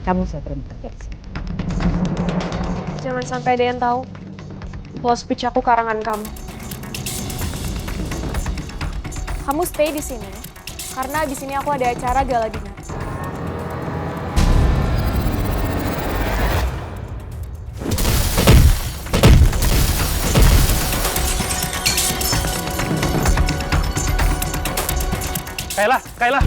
Kamu bisa berhenti kerja di sini. Jangan sampai ada yang tahu. Kalau speech aku karangan kamu. Kamu stay di sini karena di sini aku ada acara gala dinner. Kayla.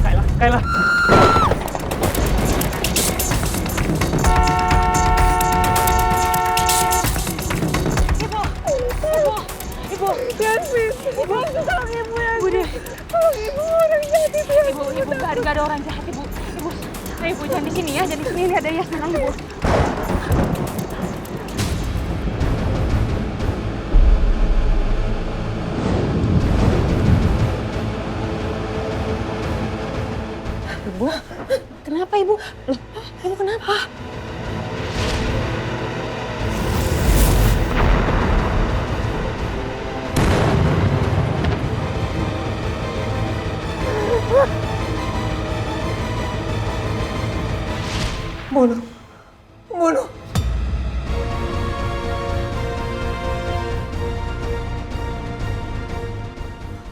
Ibu, Yasmin, ibu, tolong ibu ya. Ibu deh. Tolong ibu, orang jahat itu ya. Ibu, gak ada orang jahat ibu. Ayo ibu, jangan di sini ya, jangan di sini. Ini ada Yasmin lagi ibu. Ibu, kenapa ibu? Loh, ibu kenapa? Bunuh. Bunuh.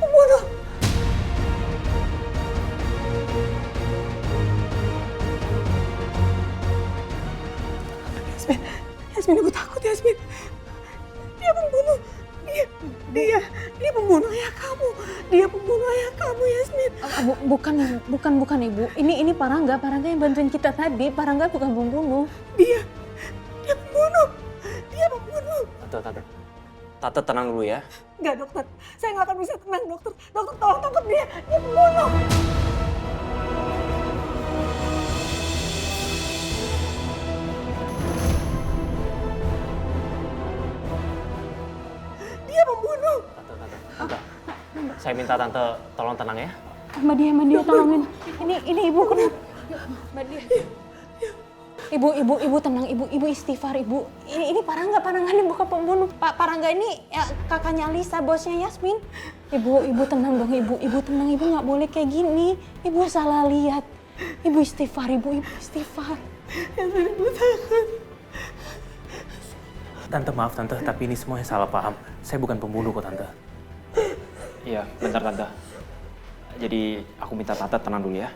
Bunuh. Yasmin, aku takut Yasmin. Dia pembunuh. Dia pembunuh ayah kamu. Dia pembunuh ayah kamu, Yasmin. Bukan ibu. Ini Parangga yang bantuin kita tadi. Parangga bukan pembunuh. Dia pembunuh. Dia pembunuh. Tante tenang dulu ya. Enggak, dokter. Saya nggak akan bisa tenang, dokter. Dokter, tolong tangkap dia. Dia pembunuh. Dia pembunuh. Tante. Saya minta tante tolong tenang ya. Mbak Dia tolongin. Ini ibu kenapa? Mbak Dia. Ibu tenang, ibu istighfar, ibu. Ini Parangga ini bukan pembunuh. Parangga ini ya, kakaknya Alisa, bosnya Yasmin. Ibu tenang dong, ibu tenang, ibu nggak boleh kayak gini. Ibu salah lihat. Ibu istighfar, ibu istighfar. Yasmin, ibu takut. Tante maaf tante, tapi ini semuanya salah paham. Saya bukan pembunuh kok tante. Iya, bentar tante. Jadi aku minta tante tenang dulu ya.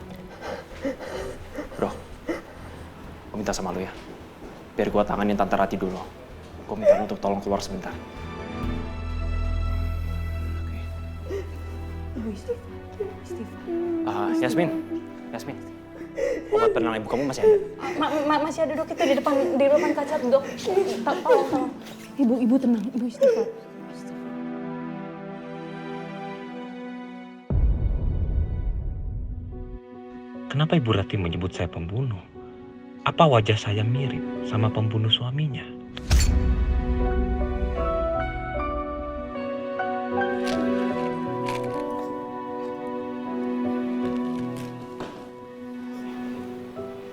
Bro, aku minta sama lu ya. Biar gua tanganin tante Rati dulu. Gua minta lu untuk tolong keluar sebentar. Ibu istighfar. Yasmin. Obat penenang ibu kamu masih ada? Masih ada dok, kita di depan kaca dok. Tolong. Ibu tenang, ibu istighfar. Kenapa Ibu Rati menyebut saya pembunuh? Apa wajah saya mirip sama pembunuh suaminya?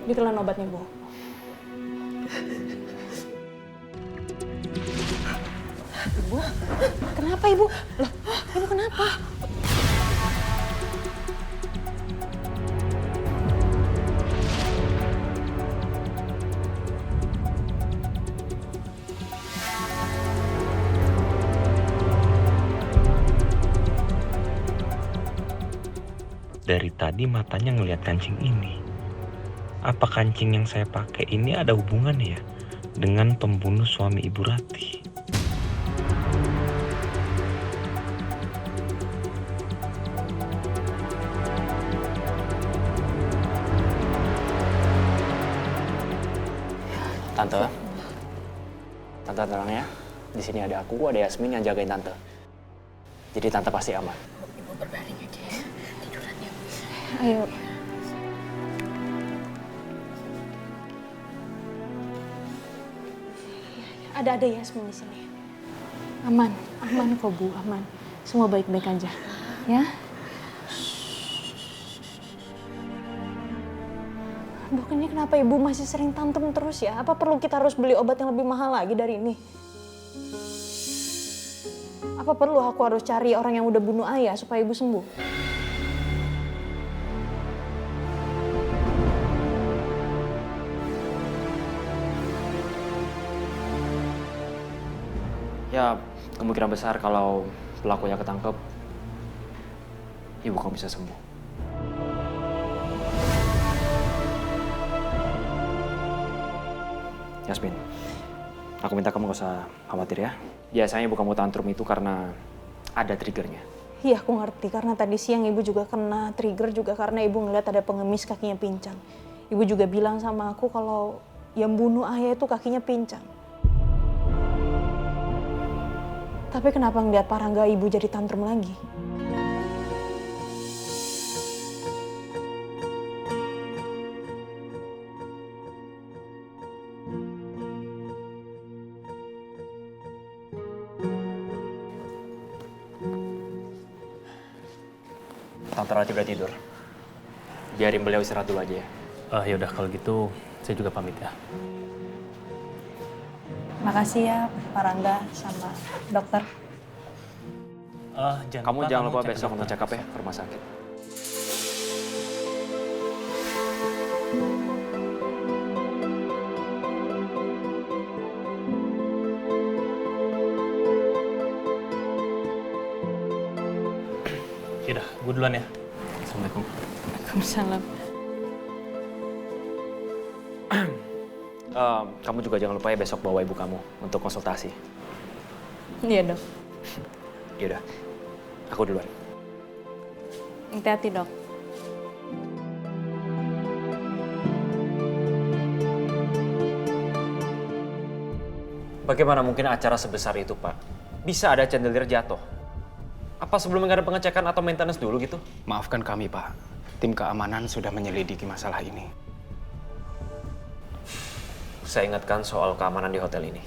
Ditelan obatnya, Bu. Ibu, kenapa Ibu? Loh, Ibu kenapa? Dari tadi matanya ngelihat kancing ini. Apa kancing yang saya pakai ini ada hubungannya ya dengan pembunuh suami Ibu Rati? Tante tenang ya. Di sini ada aku, ada Yasmin yang jagain tante. Jadi tante pasti aman. Ibu berbaring aja ya. Tiduran ya, Bu. Ayo. Ada Yasmin di sini. Aman kok Bu, aman. Semua baik-baik aja, ya. Dok, ini kenapa Ibu masih sering tantrum terus ya? Apa perlu kita harus beli obat yang lebih mahal lagi dari ini? Apa perlu aku harus cari orang yang udah bunuh ayah supaya Ibu sembuh? Ya, kemungkinan besar kalau pelakunya ketangkep, ibu kamu bisa sembuh. Yasmin, aku minta kamu gak usah khawatir ya. Biasanya ibu kamu tantrum itu karena ada triggernya. Iya, aku ngerti. Karena tadi siang ibu juga kena trigger juga karena ibu ngeliat ada pengemis kakinya pincang. Ibu juga bilang sama aku kalau yang bunuh ayah itu kakinya pincang. Tapi kenapa ngeliat Parangga ibu jadi tantrum lagi? Tante Rati udah tidur. Biarin beliau istirahat dulu aja ya. Ya udah kalau gitu saya juga pamit ya. Makasih ya Parangga sama dokter. Kamu jangan lupa cek ke besok dokter. untuk check up ya ke rumah sakit. Yaudah, gue duluan ya. Assalamualaikum. Waalaikumsalam. Kamu juga jangan lupa ya besok bawa ibu kamu untuk konsultasi. Iya dok. Yaudah, aku duluan. Hati-hati dok. Bagaimana mungkin acara sebesar itu, Pak? Bisa ada chandelier jatuh. Apa sebelumnya nggak ada pengecekan atau maintenance dulu gitu? Maafkan kami, Pak. Tim keamanan sudah menyelidiki masalah ini. Saya ingatkan soal keamanan di hotel ini.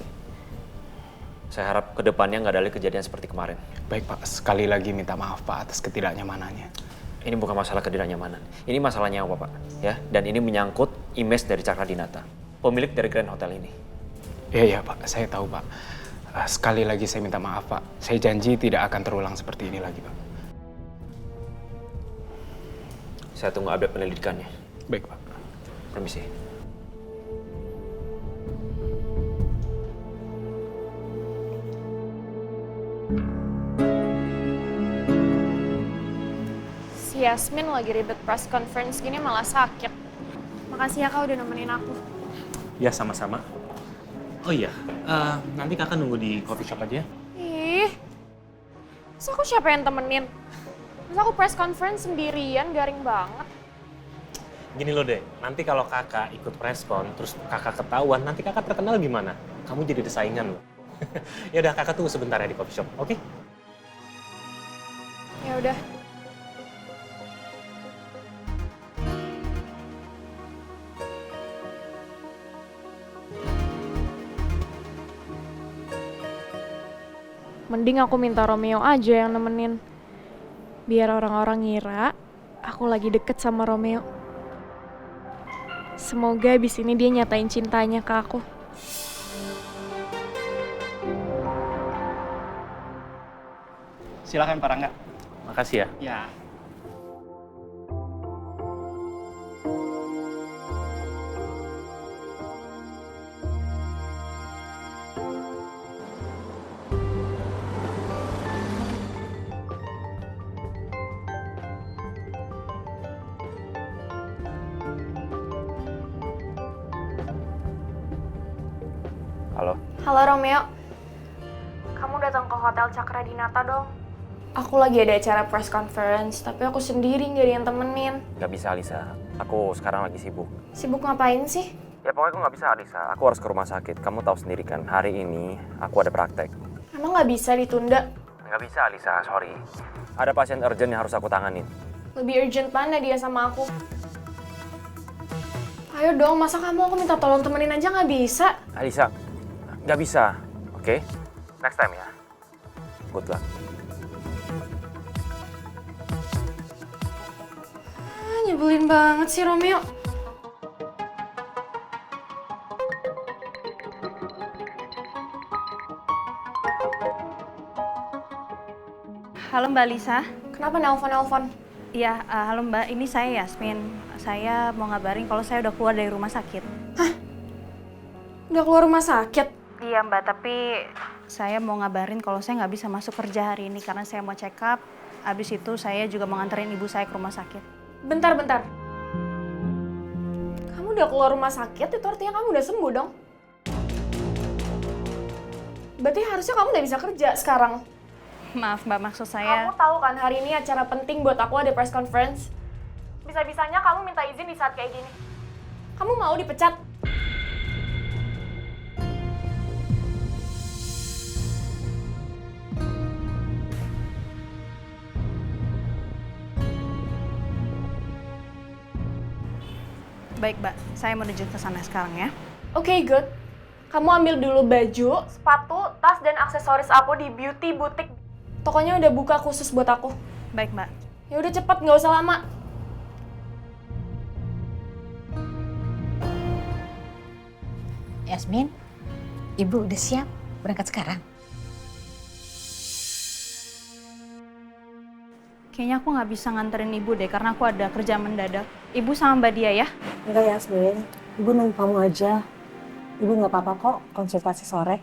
Saya harap kedepannya nggak ada lagi kejadian seperti kemarin. Baik, Pak. Sekali lagi minta maaf, Pak, atas ketidaknyamanannya. Ini bukan masalah ketidaknyamanan. Ini masalah nyawa, Pak. Ya, dan ini menyangkut image dari Cakradinata, pemilik dari Grand Hotel ini. Iya, Pak. Saya tahu, Pak. Sekali lagi saya minta maaf, Pak. Saya janji tidak akan terulang seperti ini lagi, Pak. Saya tunggu update penyelidikannya. Baik, Pak. Permisi. Si Yasmin lagi ribet press conference gini malah sakit. Makasih ya kak udah nemenin aku. Ya sama-sama. Oh iya, nanti kakak nunggu di coffee shop aja ya. Ih, terus aku siapa yang temenin? Terus aku press conference sendirian, garing banget. Gini loh deh, nanti kalau kakak ikut preskon, terus kakak ketahuan, nanti kakak terkenal gimana? Kamu jadi saingan loh. Ya udah, kakak tunggu sebentar ya di coffee shop, oke? Ya udah. Mending aku minta Romeo aja yang nemenin. Biar orang-orang ngira aku lagi deket sama Romeo. Semoga abis ini dia nyatain cintanya ke aku. Silakan Pak Rangga. Makasih ya. Ya. Halo? Halo Romeo. Kamu datang ke Hotel Cakradinata dong. Aku lagi ada acara press conference, tapi aku sendiri nggak ada yang temenin. Nggak bisa, Alisa. Aku sekarang lagi sibuk. Sibuk ngapain sih? Ya pokoknya aku nggak bisa, Alisa. Aku harus ke rumah sakit. Kamu tahu sendiri kan, hari ini aku ada praktek. Emang nggak bisa ditunda? Nggak bisa, Alisa. Sorry. Ada pasien urgent yang harus aku tanganin. Lebih urgent mana dia sama aku? Ayo dong, masa kamu aku minta tolong temenin aja nggak bisa? Alisa, nggak bisa. Oke? Next time ya. Good luck. Nyebelin banget sih Romeo. Halo Mbak Lisa. Kenapa nelpon-nelpon? Iya, halo Mbak. Ini saya Yasmin. Saya mau ngabarin kalau saya udah keluar dari rumah sakit. Udah keluar rumah sakit? Iya Mbak, tapi Saya mau ngabarin kalau saya nggak bisa masuk kerja hari ini karena saya mau check up. Habis itu saya juga mau nganterin ibu saya ke rumah sakit. Bentar. Kamu udah keluar rumah sakit, itu artinya kamu udah sembuh dong. Berarti harusnya kamu udah bisa kerja sekarang. Maaf Mbak, maksud saya... Kamu tahu kan hari ini acara penting buat aku ada press conference. Bisa-bisanya kamu minta izin di saat kayak gini. Kamu mau dipecat? Baik Mbak, saya menuju ke sana sekarang ya. Oke, good. Kamu ambil dulu baju, sepatu, tas, dan aksesoris aku di beauty boutique. Tokonya udah buka khusus buat aku. Baik Mbak. Ya udah cepet, nggak usah lama. Yasmin, Ibu udah siap berangkat sekarang? Kayaknya aku nggak bisa nganterin ibu deh karena aku ada kerja mendadak. Ibu sama Mbak Dia ya? Enggak Yasmin, Ibu nunggu kamu aja. Ibu nggak apa-apa kok konsultasi sore.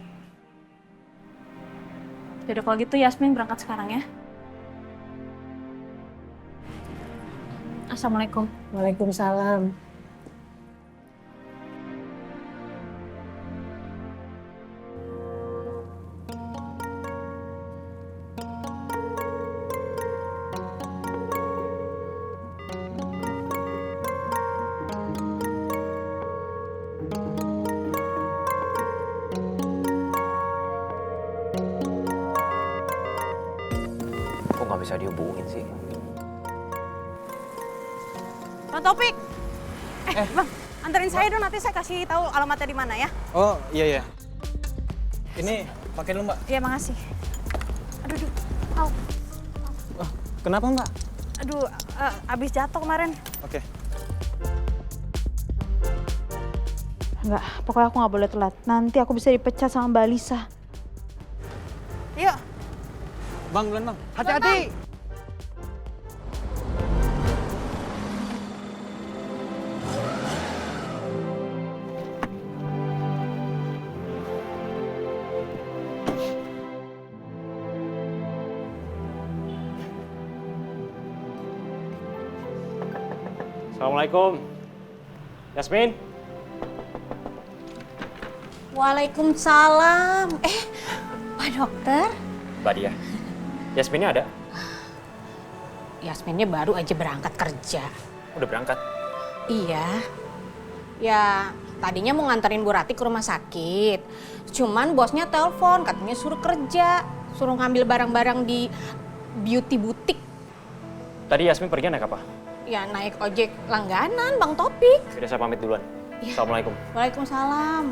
Yaudah kalau gitu Yasmin berangkat sekarang ya. Assalamualaikum. Waalaikumsalam. Kok nggak bisa dihubungin sih? Bang Topik! Bang, anterin saya dong, nanti saya kasih tahu alamatnya di mana ya. Oh, iya. Ini pakai dulu, Mbak. Iya, makasih. Aduh. Au. Kenapa, Mbak? Aduh, abis jatuh kemarin. Oke. Enggak, pokoknya aku nggak boleh telat. Nanti aku bisa dipecat sama Mbak Lisa. Yuk. Bang, duluan, Bang. Hati-hati! Assalamualaikum. Yasmin? Waalaikumsalam. Pak Dokter. Mbak Dia. Yasminnya ada? Yasminnya baru aja berangkat kerja. Udah berangkat? Iya. Ya, tadinya mau nganterin Bu Rati ke rumah sakit. Cuman bosnya telepon, katanya suruh kerja. Suruh ngambil barang-barang di beauty boutique. Tadi Yasmin pergi naik apa? Ya, naik ojek langganan, Bang Topik. Sudah saya pamit duluan. Iya. Assalamualaikum. Waalaikumsalam.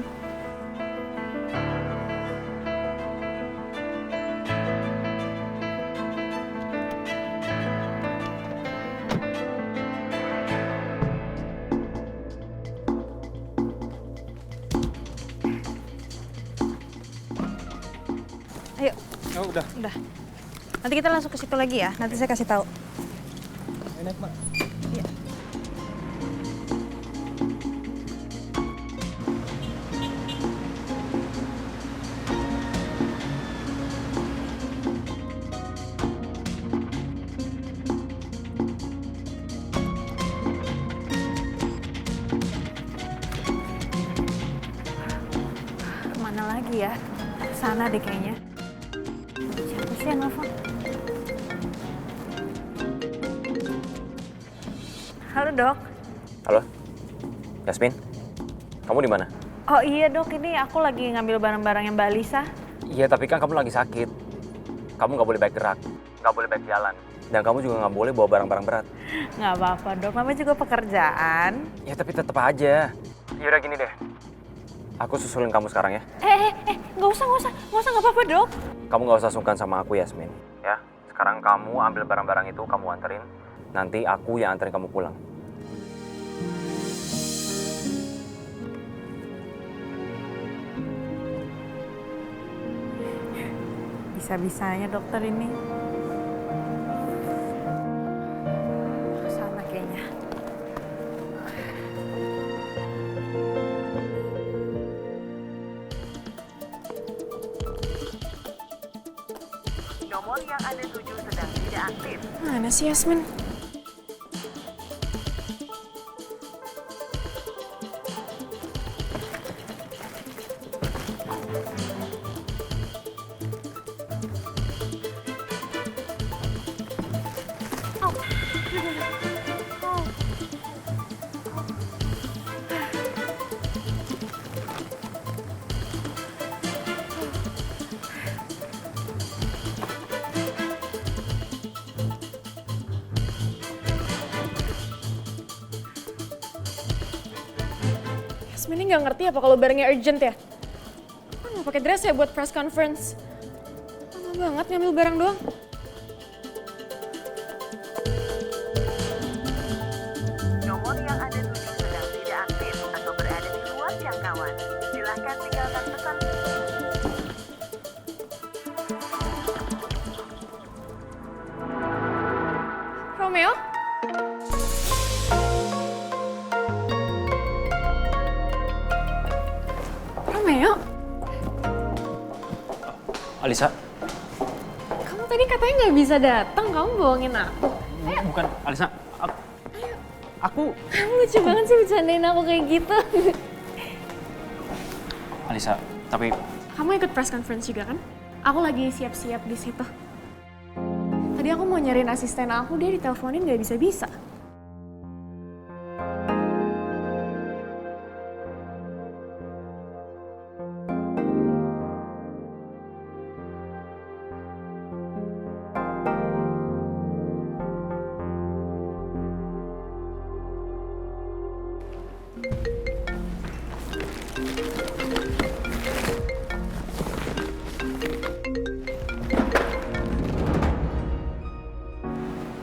Ayo. Oh, udah. Nanti kita langsung ke situ lagi ya. Nanti saya kasih tahu. Naik, Mbak. Iya. Kemana lagi ya? Sana deh kayaknya. Siapa sih yang nelfon? Halo dok. Halo? Yasmin? Kamu di mana? Oh iya dok, ini aku lagi ngambil barang-barang yang Mbak Lisa. Iya, tapi kan kamu lagi sakit. Kamu nggak boleh baik gerak, nggak boleh baik jalan. Dan kamu juga nggak boleh bawa barang-barang berat. Nggak apa-apa dok, namanya juga pekerjaan. Ya tapi tetap aja. Yaudah gini deh. Aku susulin kamu sekarang ya. Nggak usah, nggak apa-apa dok. Kamu nggak usah sungkan sama aku, Yasmin. Ya, sekarang kamu ambil barang-barang itu, kamu anterin. Nanti aku yang anterin kamu pulang. Bisa-bisanya dokter ini. Sana kayaknya. Mana sih Yasmin? Yasmin ini nggak ngerti apa kalau barangnya urgent ya? Kan nggak pakai dress ya buat press conference. Lama banget ngambil barang doang. Nomor yang Anda tuju sedang tidak aktif atau berada di luar jangkauan. Silahkan tinggalkan pesan. Romeo? Romeo? Alisa, Kamu tadi katanya nggak bisa datang, kamu bohongin aku. bukan Alisa. Aku Kamu lucu banget sih bercandain aku kayak gitu. Alisa, tapi Kamu ikut press conference juga kan? Aku lagi siap-siap di situ. Tadi aku mau nyariin asisten aku, dia diteleponin nggak bisa-bisa.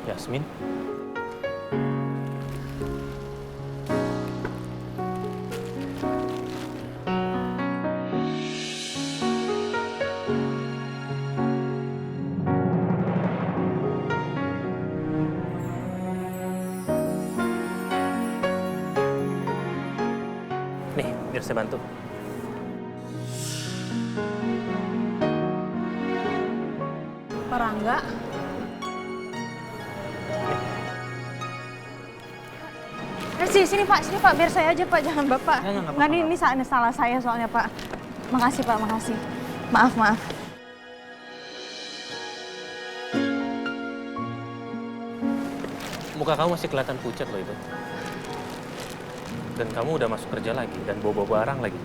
Yasmin. Nih, biar saya bantu. Pak Rangga, Sini Pak, biar saya aja Pak, jangan Bapak. Nggak Nggak, ini salah saya soalnya Pak. Makasih Pak, makasih. Maaf. Muka kamu masih kelihatan pucat loh itu. Dan kamu udah masuk kerja lagi dan bawa barang lagi.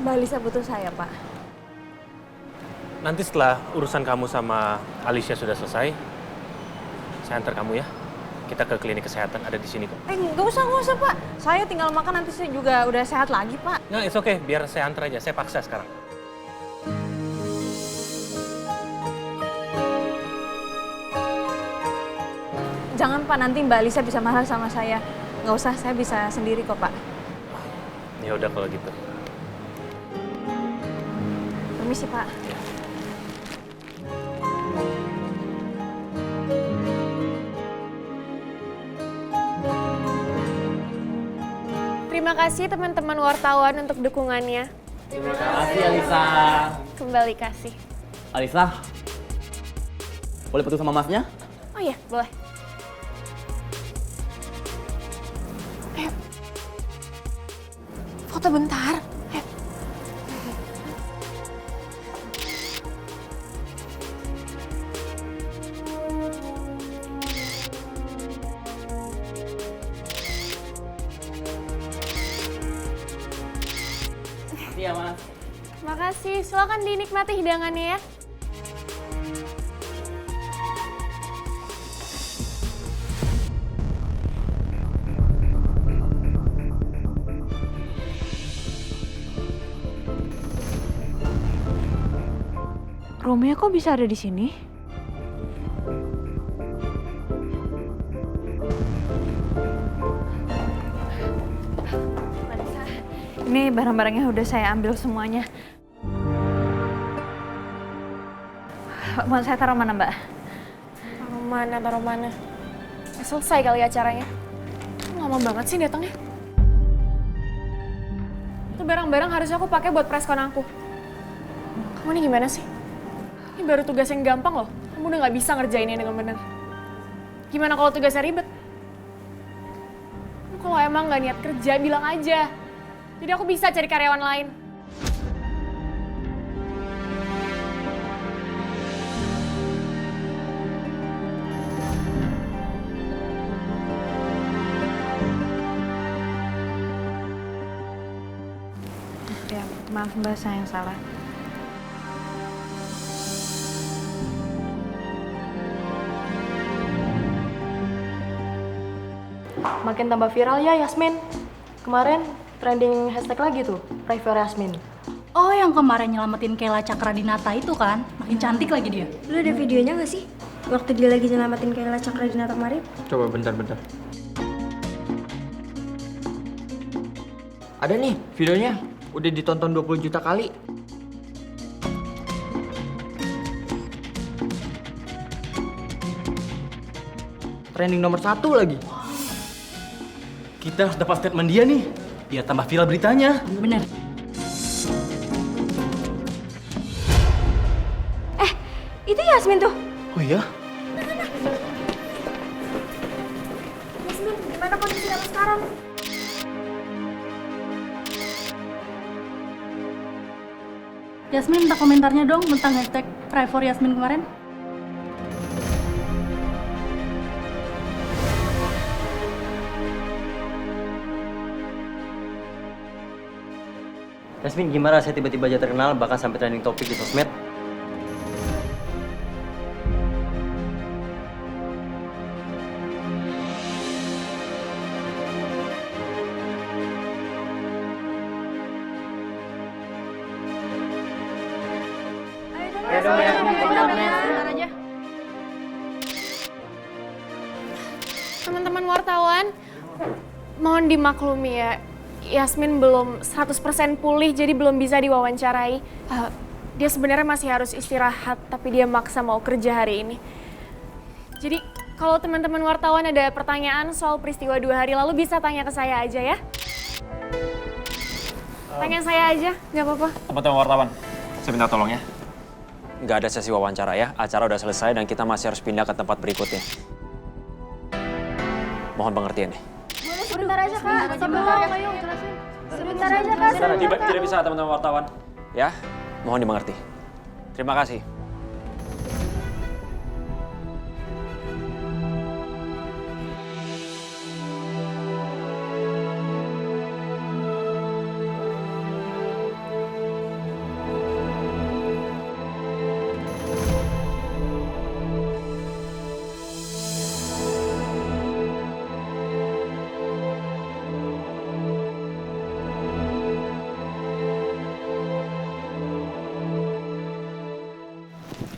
Mbak Lisa butuh saya Pak. Nanti setelah urusan kamu sama Alicia sudah selesai, saya antar kamu ya. Kita ke klinik kesehatan, ada di sini kok. Nggak usah Pak. Saya tinggal makan, nanti saya juga udah sehat lagi Pak. Nggak, it's okay. Biar saya antar aja. Saya paksa sekarang. Jangan Pak, nanti Mbak Lisa bisa marah sama saya. Nggak usah, saya bisa sendiri kok Pak. Ya udah kalau gitu. Permisi Pak. Terima kasih teman-teman wartawan untuk dukungannya. Terima kasih Alisa. Kembali kasih. Alisa, boleh foto sama masnya? Oh iya, boleh. Ayo. Foto bentar. Ayo. Iya mas. Makasih, silakan dinikmati hidangannya ya. Romeo kok bisa ada di sini? Ini barang-barangnya udah saya ambil semuanya. Mau saya taruh mana Mbak? Taruh mana? Selesai kali acaranya. Lama banget sih datangnya. Itu barang-barang harus aku pakai buat preskon aku. Kamu ini gimana sih? Ini baru tugas yang gampang loh. Kamu kamu udah nggak bisa ngerjainnya dengan bener. Gimana kalau tugasnya ribet? Kalau emang nggak niat kerja, bilang aja. Jadi aku bisa cari karyawan lain. Ya, maaf Mbak, saya yang salah. Makin tambah viral ya Yasmin. Kemarin trending hashtag lagi tuh, Pray for Yasmin. Oh, yang kemarin nyelamatin Kayla Cakradinata itu kan? Makin cantik lagi dia. Lu ada videonya gak sih? Waktu dia lagi nyelamatin Kayla Cakradinata kemarin? Coba bentar. Ada nih videonya, udah ditonton 20 juta kali. Trending nomor 1 lagi. Kita harus dapat statement dia nih, biar tambah viral beritanya. Bener. Itu Yasmin tuh. Oh iya? Yasmin, gimana kondisi kamu sekarang? Yasmin minta komentarnya dong tentang hashtag Pray for Yasmin kemarin. Yasmin, gimana saya tiba-tiba aja terkenal bahkan sampai trending topik di sosmed? Teman-teman wartawan, mohon dimaklumi ya, Yasmin belum 100% pulih jadi belum bisa diwawancarai. Dia sebenarnya masih harus istirahat, tapi dia maksa mau kerja hari ini. Jadi kalau teman-teman wartawan ada pertanyaan soal peristiwa 2 hari lalu bisa tanya ke saya aja ya. Tanya saya aja, nggak apa-apa. Teman-teman wartawan, saya minta tolong ya. Nggak ada sesi wawancara ya, acara udah selesai dan kita masih harus pindah ke tempat berikutnya. Mohon pengertian ya. Sebentar aja Kak, sebentar aja Kak. Tidak bisa teman-teman wartawan. Ya, mohon dimengerti. Terima kasih.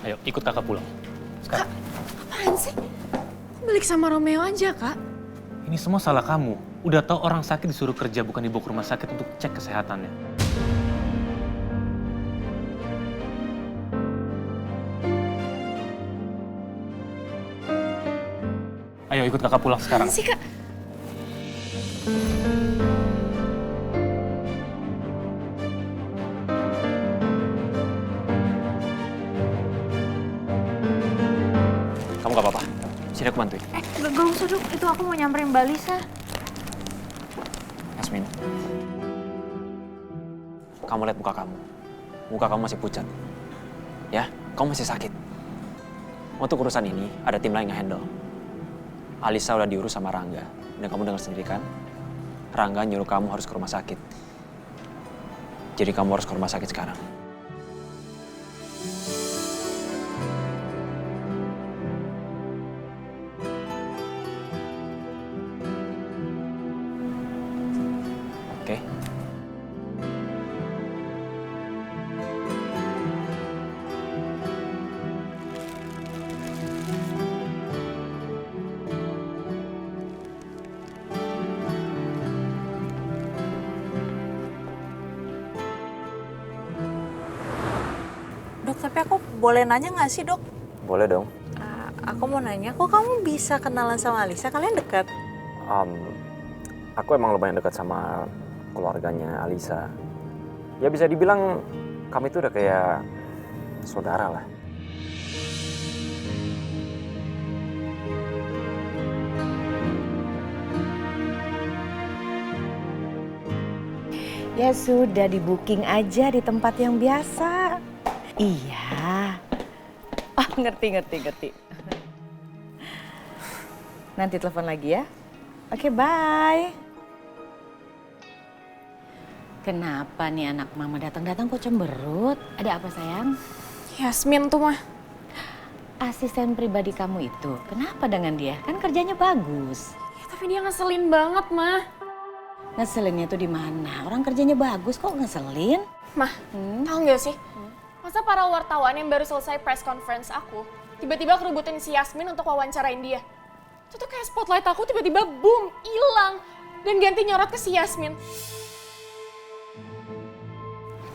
Ayo, ikut kakak pulang. Sekarang. Apaan sih? Balik sama Romeo aja, Kak. Ini semua salah kamu. Udah tahu orang sakit disuruh kerja bukan dibawa ke rumah sakit untuk cek kesehatannya. Ayo ikut kakak pulang sekarang. Apaan sih, Kak? Kamu gak apa-apa. Sini aku bantuin. Gak usah Dok, itu aku mau nyamperin Mbak Lisa. Yasmin. Kamu lihat muka kamu. Muka kamu masih pucat. Ya, kamu masih sakit. Untuk urusan ini, ada tim lain yang handle. Alisa udah diurus sama Rangga. Dan kamu dengar sendiri kan? Rangga nyuruh kamu harus ke rumah sakit. Jadi kamu harus ke rumah sakit sekarang. Oke? Dok, tapi aku boleh nanya nggak sih, Dok? Boleh dong. Aku mau nanya, kok kamu bisa kenalan sama Alisa? Kalian dekat? Aku emang lumayan dekat sama keluarganya Alisa. Ya bisa dibilang kami itu udah kayak saudara lah. Ya sudah, di booking aja di tempat yang biasa. Iya. Oh, ngerti. Nanti telepon lagi ya. Oke, bye. Kenapa nih anak mama datang-datang kok cemberut? Ada apa sayang? Yasmin tuh mah. Asisten pribadi kamu itu, kenapa dengan dia? Kan kerjanya bagus. Ya, tapi dia ngeselin banget, mah. Ngeselinnya tuh di mana? Orang kerjanya bagus kok ngeselin? Mah, tahu nggak sih? Masa para wartawan yang baru selesai press conference aku, tiba-tiba kerebutin si Yasmin untuk wawancarain dia. Itu tuh kayak spotlight aku tiba-tiba boom, hilang. Dan ganti nyorot ke si Yasmin.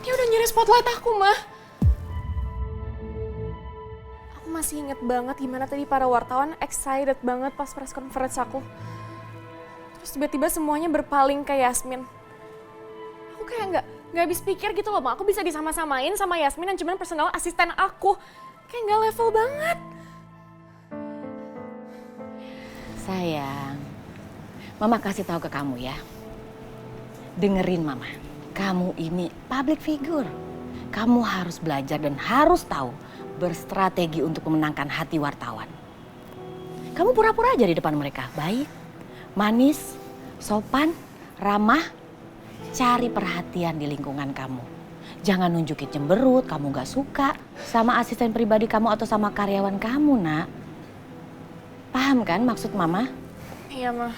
Dia udah nyari spotlight aku, mah. Aku masih inget banget gimana tadi para wartawan excited banget pas press conference aku. Terus tiba-tiba semuanya berpaling ke Yasmin. Aku kayak nggak habis pikir gitu loh, Ma. Aku bisa disama-samain sama Yasmin yang cuma personal asisten aku. Kayak nggak level banget. Sayang, Mama kasih tahu ke kamu ya. Dengerin Mama. Kamu ini public figure. Kamu harus belajar dan harus tahu berstrategi untuk memenangkan hati wartawan. Kamu pura-pura aja di depan mereka. Baik, manis, sopan, ramah. Cari perhatian di lingkungan kamu. Jangan nunjukin cemberut, kamu gak suka sama asisten pribadi kamu atau sama karyawan kamu, nak. Paham kan maksud Mama? Iya, Ma.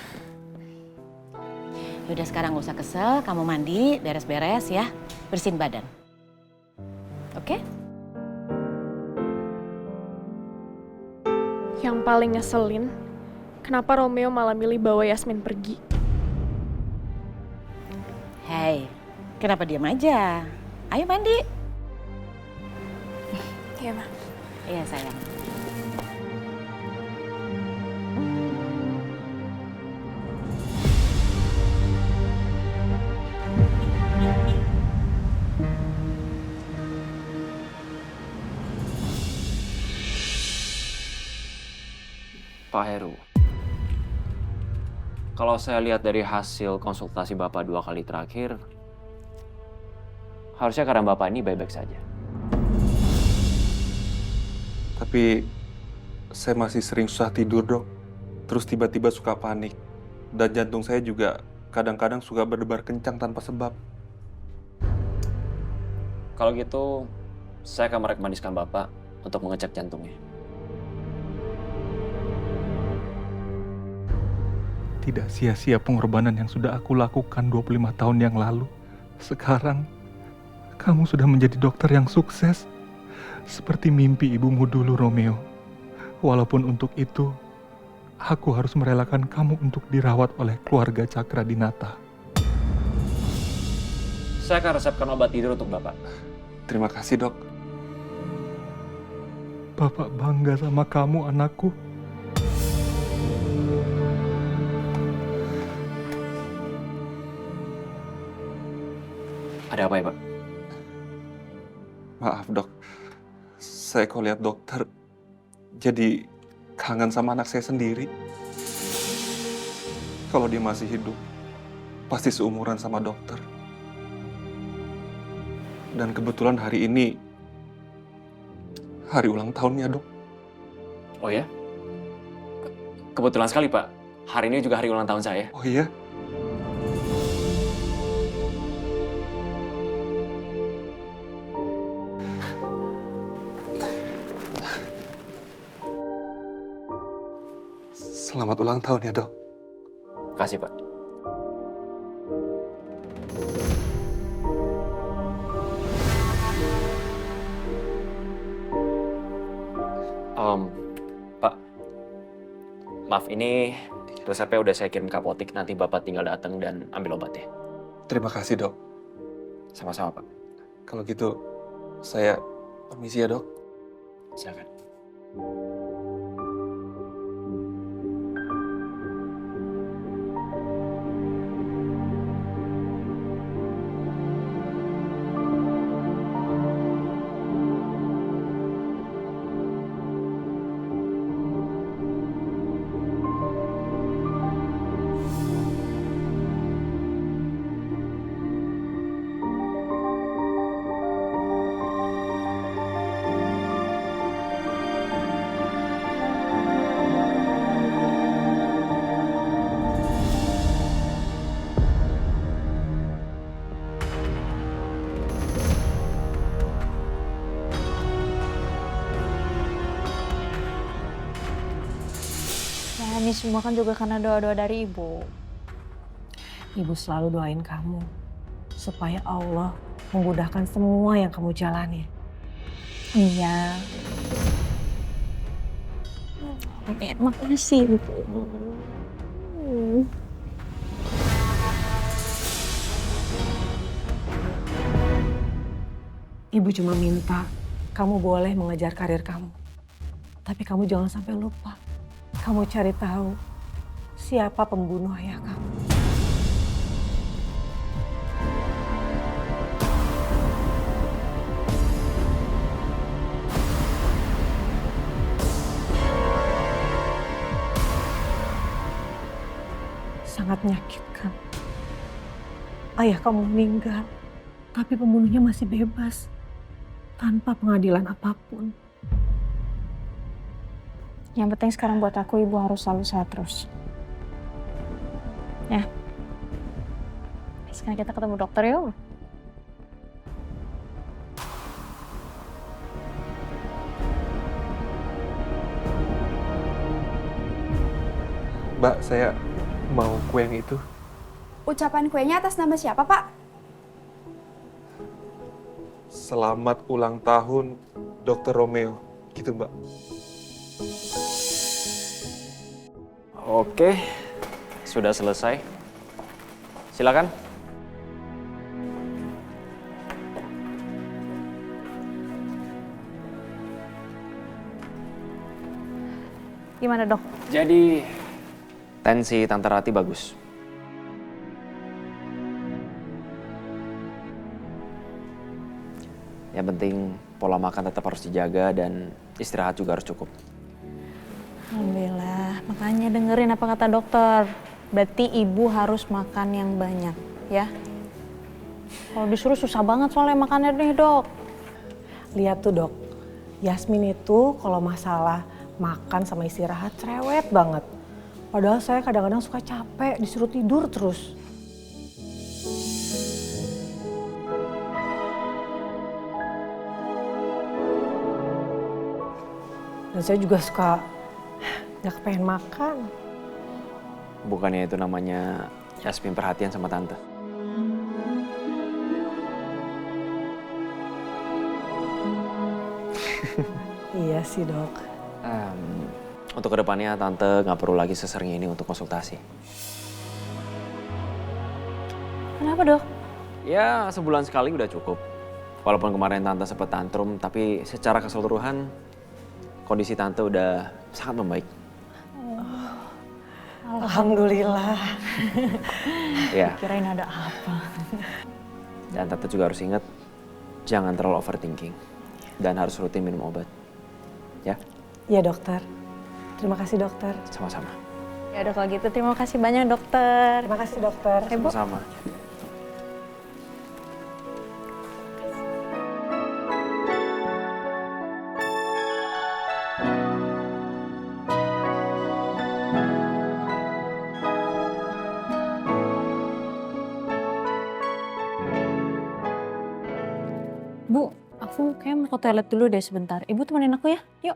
Yaudah sekarang gak usah kesel, kamu mandi, beres-beres ya. Bersihin badan. Oke? Yang paling ngeselin, kenapa Romeo malah milih bawa Yasmin pergi? Hei, kenapa diam aja? Ayo mandi. Iya, Ma. Iya, sayang. Pak Heru, kalau saya lihat dari hasil konsultasi Bapak 2 kali terakhir, harusnya keadaan Bapak ini baik-baik saja. Tapi saya masih sering susah tidur, Dok. Terus tiba-tiba suka panik. Dan jantung saya juga kadang-kadang suka berdebar kencang tanpa sebab. Kalau gitu, saya akan merekomendasikan Bapak untuk mengecek jantungnya. Tidak sia-sia pengorbanan yang sudah aku lakukan 25 tahun yang lalu. Sekarang, kamu sudah menjadi dokter yang sukses. Seperti mimpi ibumu dulu, Romeo. Walaupun untuk itu, aku harus merelakan kamu untuk dirawat oleh keluarga Cakradinata. Saya akan resepkan obat tidur untuk Bapak. Terima kasih, Dok. Bapak bangga sama kamu, anakku. Ada apa ya, Pak? Maaf, Dok. Saya kalau lihat dokter, jadi kangen sama anak saya sendiri. Kalau dia masih hidup, pasti seumuran sama dokter. Dan kebetulan hari ini, hari ulang tahunnya, Dok. Oh ya? Kebetulan sekali, Pak. Hari ini juga hari ulang tahun saya. Oh iya? Selamat ulang tahun ya, Dok. Terima kasih, Pak. Pak, maaf ini resepnya udah saya kirim ke apotek. Nanti Bapak tinggal datang dan ambil obatnya. Terima kasih, Dok. Sama-sama, Pak. Kalau gitu, saya permisi ya, Dok. Silakan. ini semua kan juga karena doa-doa dari ibu. Ibu selalu doain kamu supaya Allah memudahkan semua yang kamu jalani. Iya. Makasih, ibu. Ibu cuma minta kamu boleh mengejar karir kamu. Tapi kamu jangan sampai lupa. Kamu cari tahu siapa pembunuh ayah kamu. Sangat menyakitkan. Ayah kamu meninggal, tapi pembunuhnya masih bebas. Tanpa pengadilan apapun. Yang penting sekarang buat aku, ibu harus selalu sehat terus. Ya. Sekarang kita ketemu dokter yuk. Mbak, saya mau kue yang itu. Ucapan kuenya atas nama siapa, Pak? Selamat ulang tahun, Dr. Romeo. Gitu, Mbak. Oke, sudah selesai. Silakan. Gimana, Dok? Jadi, tensi Tante Rati bagus. Yang penting pola makan tetap harus dijaga dan istirahat juga harus cukup. Alhamdulillah, makanya dengerin apa kata dokter. Berarti ibu harus makan yang banyak, ya. Kalau disuruh susah banget soalnya makannya nih, Dok. Lihat tuh, Dok. Yasmin itu kalau masalah makan sama istirahat cerewet banget. Padahal saya kadang-kadang suka capek, disuruh tidur terus. Dan saya juga suka gak pengen makan. Bukannya itu namanya Yasmin perhatian sama Tante. Iya sih, Dok. Untuk kedepannya Tante nggak perlu lagi sesering ini untuk konsultasi. Kenapa, Dok? Ya, sebulan sekali udah cukup. Walaupun kemarin Tante sempat tantrum, tapi secara keseluruhan kondisi Tante udah sangat membaik. Alhamdulillah. Ya. Kirain ada apa. Dan Tante juga harus ingat, jangan terlalu overthinking. Dan harus rutin minum obat. Ya? Iya, dokter. Terima kasih, dokter. Sama-sama. Ya udah kalau gitu, terima kasih banyak, dokter. Terima kasih, dokter. Ibu. Sama-sama. Bu, aku kayak mau ke toilet dulu deh sebentar. Ibu temenin aku ya, yuk.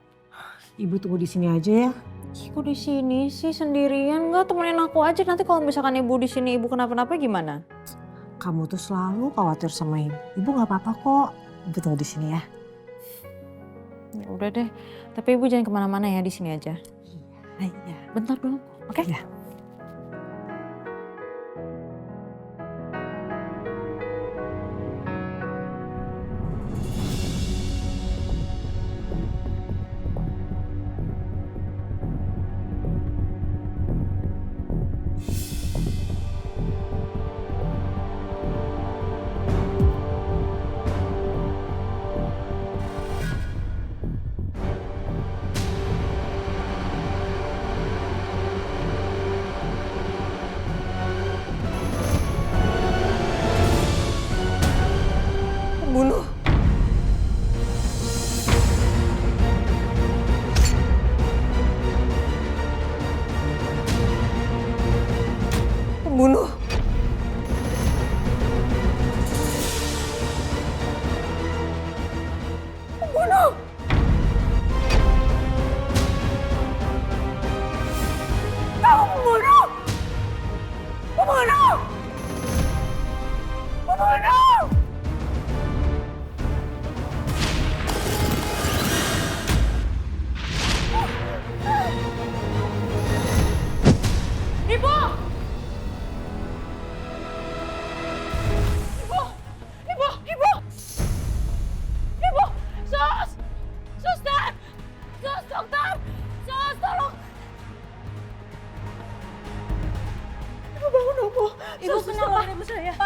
Ibu tunggu di sini aja ya. Kok di sini sih sendirian? Nggak, temenin aku aja. Nanti kalau misalkan ibu di sini ibu kenapa-napa gimana? Kamu tuh selalu khawatir sama ibu. Ibu nggak apa-apa kok. Ibu tunggu di sini ya. Ya udah deh. Tapi ibu jangan kemana-mana ya, di sini aja. Iya. Bentar dong. Oke? Iya.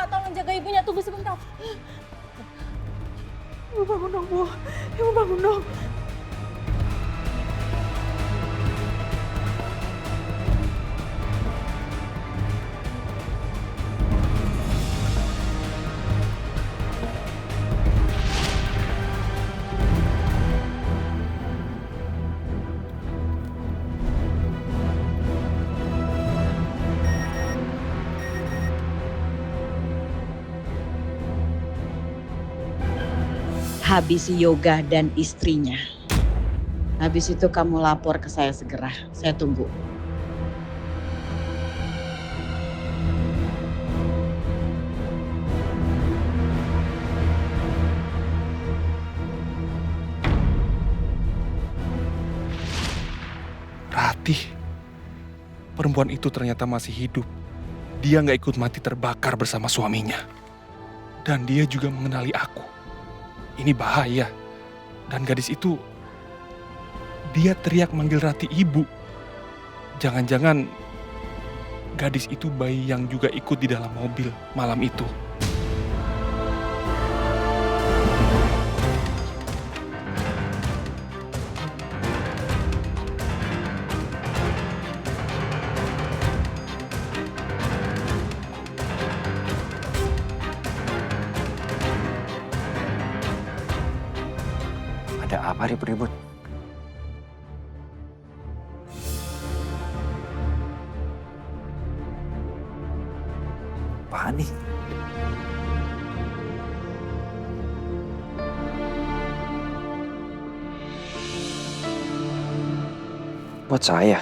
Pak, tolong jaga ibunya, tunggu sebentar. Ibu bangun dong, Bu. Ibu bangun dong. Habisi Yoga dan istrinya. Habis itu kamu lapor ke saya segera. Saya tunggu. Ratih. Perempuan itu ternyata masih hidup. Dia nggak ikut mati terbakar bersama suaminya. Dan dia juga mengenali aku. Ini bahaya. Dan gadis itu, dia teriak manggil Ratih ibu. Jangan-jangan gadis itu bayi yang juga ikut di dalam mobil malam itu. Ada apa ribut-ribut? Apaan nih? Buat saya?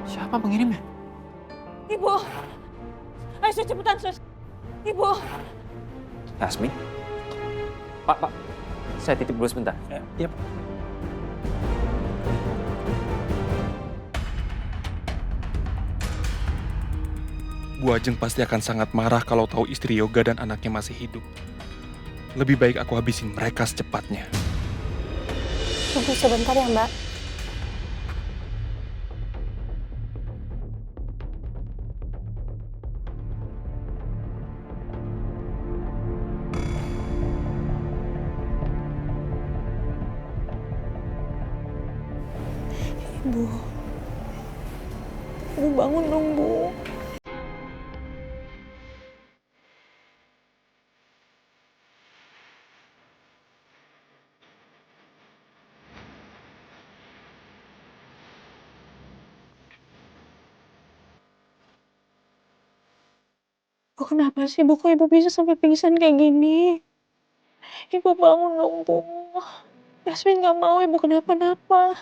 Siapa pengirimnya? Ibu. Ayo sus, cepetan sus. Ibu. Yasmin? Pak. Saya titip dulu sebentar. Iya, Pak. Bu Ajeng pasti akan sangat marah kalau tahu istri Yoga dan anaknya masih hidup. Lebih baik aku habisin mereka secepatnya. Tunggu sebentar ya, Mbak. Ibu. Ibu bangun dong, Bu. Bu, kenapa sih, Bu? Kok Ibu bisa sampai pingsan kayak gini? Ibu bangun dong, Bu. Yasmin gak mau Ibu kenapa-napa.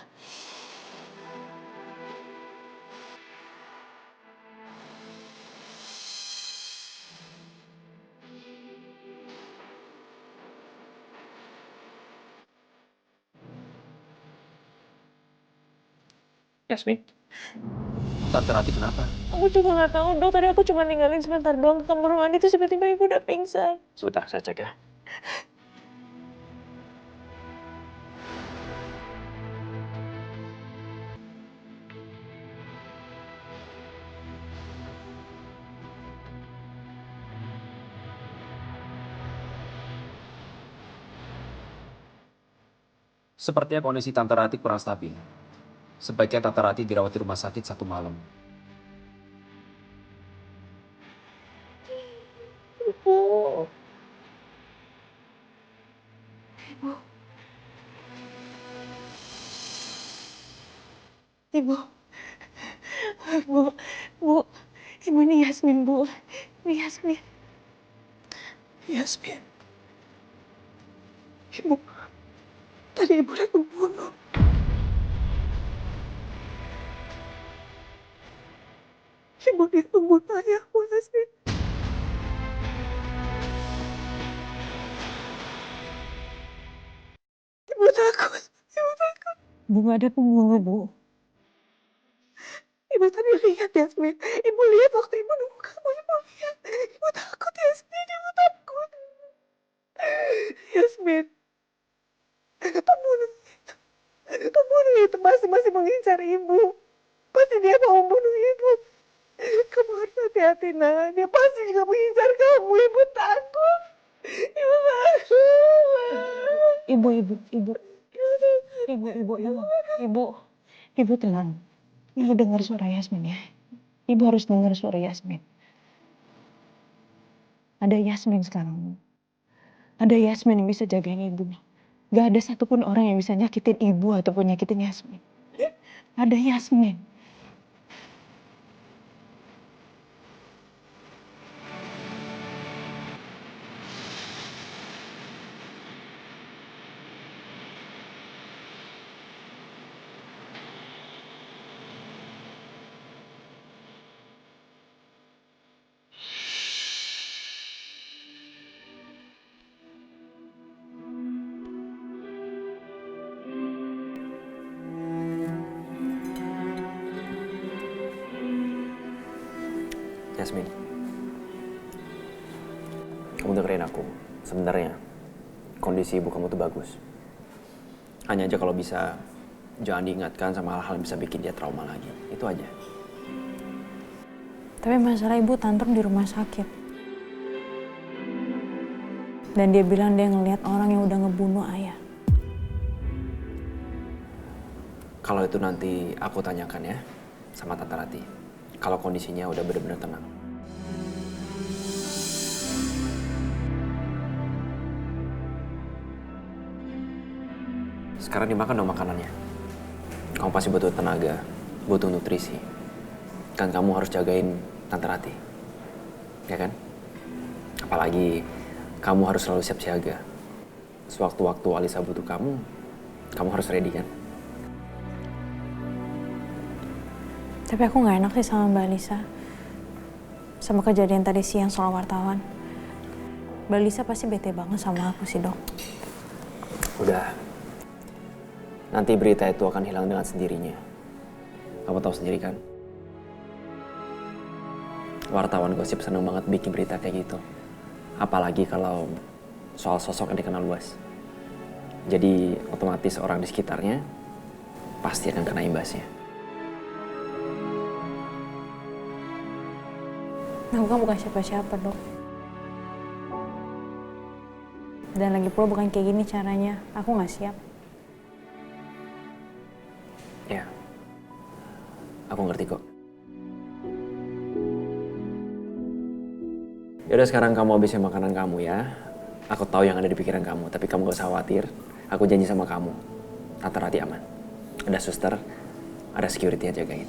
Yasmin? Tante Ratih kenapa? Aku juga gak tahu, Dok. Tadi aku cuma ninggalin sebentar doang ke kamar mandi, terus tiba-tiba Ibu udah pingsan. Sebentar, saya cek ya. Sepertinya kondisi Tante Ratih kurang stabil. Sebaiknya Tante Ratih dirawat di rumah sakit 1 malam. Ibu. Ibu. Ibu. Bu. Bu. Ibu, ini Yasmin, Bu. Ini Yasmin. Yasmin. Ibu. Tadi Ibu udah kebunuh. Ibu dia pembunuh ayahku, Yasmin. Ibu takut. Ibu takut. Bu, gak ada pembunuh, Bu. Ibu tadi lihat, Yasmin. Ibu lihat waktu Ibu nunggu kamu. Ibu lihat. Ibu takut, Yasmin. Ibu takut. Yasmin. Pembunuh itu. ibu. Pasti dia mau bunuh ibu. Kamu harus hati-hati, nak. Dia pasti juga mengincar kamu. Ibu takut. Ibu takut. Ibu tenang. Ibu dengar suara Yasmin ya. Ibu harus dengar suara Yasmin. Ada Yasmin sekarang. Ada Yasmin yang bisa jagain ibu. Gak ada satupun orang yang bisa nyakitin ibu ataupun nyakitin Yasmin. Ada Yasmin. Yasmin, kamu dengerin aku. Sebenarnya kondisi ibu kamu tuh bagus. Hanya aja kalau bisa jangan diingatkan sama hal-hal yang bisa bikin dia trauma lagi. Itu aja. Tapi masalah ibu tantrum di rumah sakit. Dan dia bilang dia ngelihat orang yang udah ngebunuh ayah. Kalau itu nanti aku tanyakan ya sama Tante Rati. Kalau kondisinya udah benar-benar tenang. Sekarang dimakan dong makanannya. Kamu pasti butuh tenaga, butuh nutrisi. Kan kamu harus jagain Tante Rati. Ya kan? Apalagi kamu harus selalu siap siaga. Sewaktu-waktu Alisa butuh kamu harus ready kan? Tapi aku gak enak sih sama Mbak Lisa. Sama kejadian tadi siang soal wartawan. Mbak Lisa pasti bete banget sama aku sih, Dok. Udah. Nanti berita itu akan hilang dengan sendirinya. Kamu tahu sendiri kan? Wartawan gosip seneng banget bikin berita kayak gitu. Apalagi kalau soal sosok yang dikenal luas. Jadi otomatis orang di sekitarnya pasti akan kena imbasnya. Aku kan bukan siapa-siapa, Dok. Dan lagi pula bukan kayak gini caranya. Aku gak siap. Ya, aku ngerti kok. Yaudah sekarang kamu habisin makanan kamu ya. Aku tahu yang ada di pikiran kamu, tapi kamu gak usah khawatir. Aku janji sama kamu, Tante Rati aman. Ada suster, ada security yang jagain.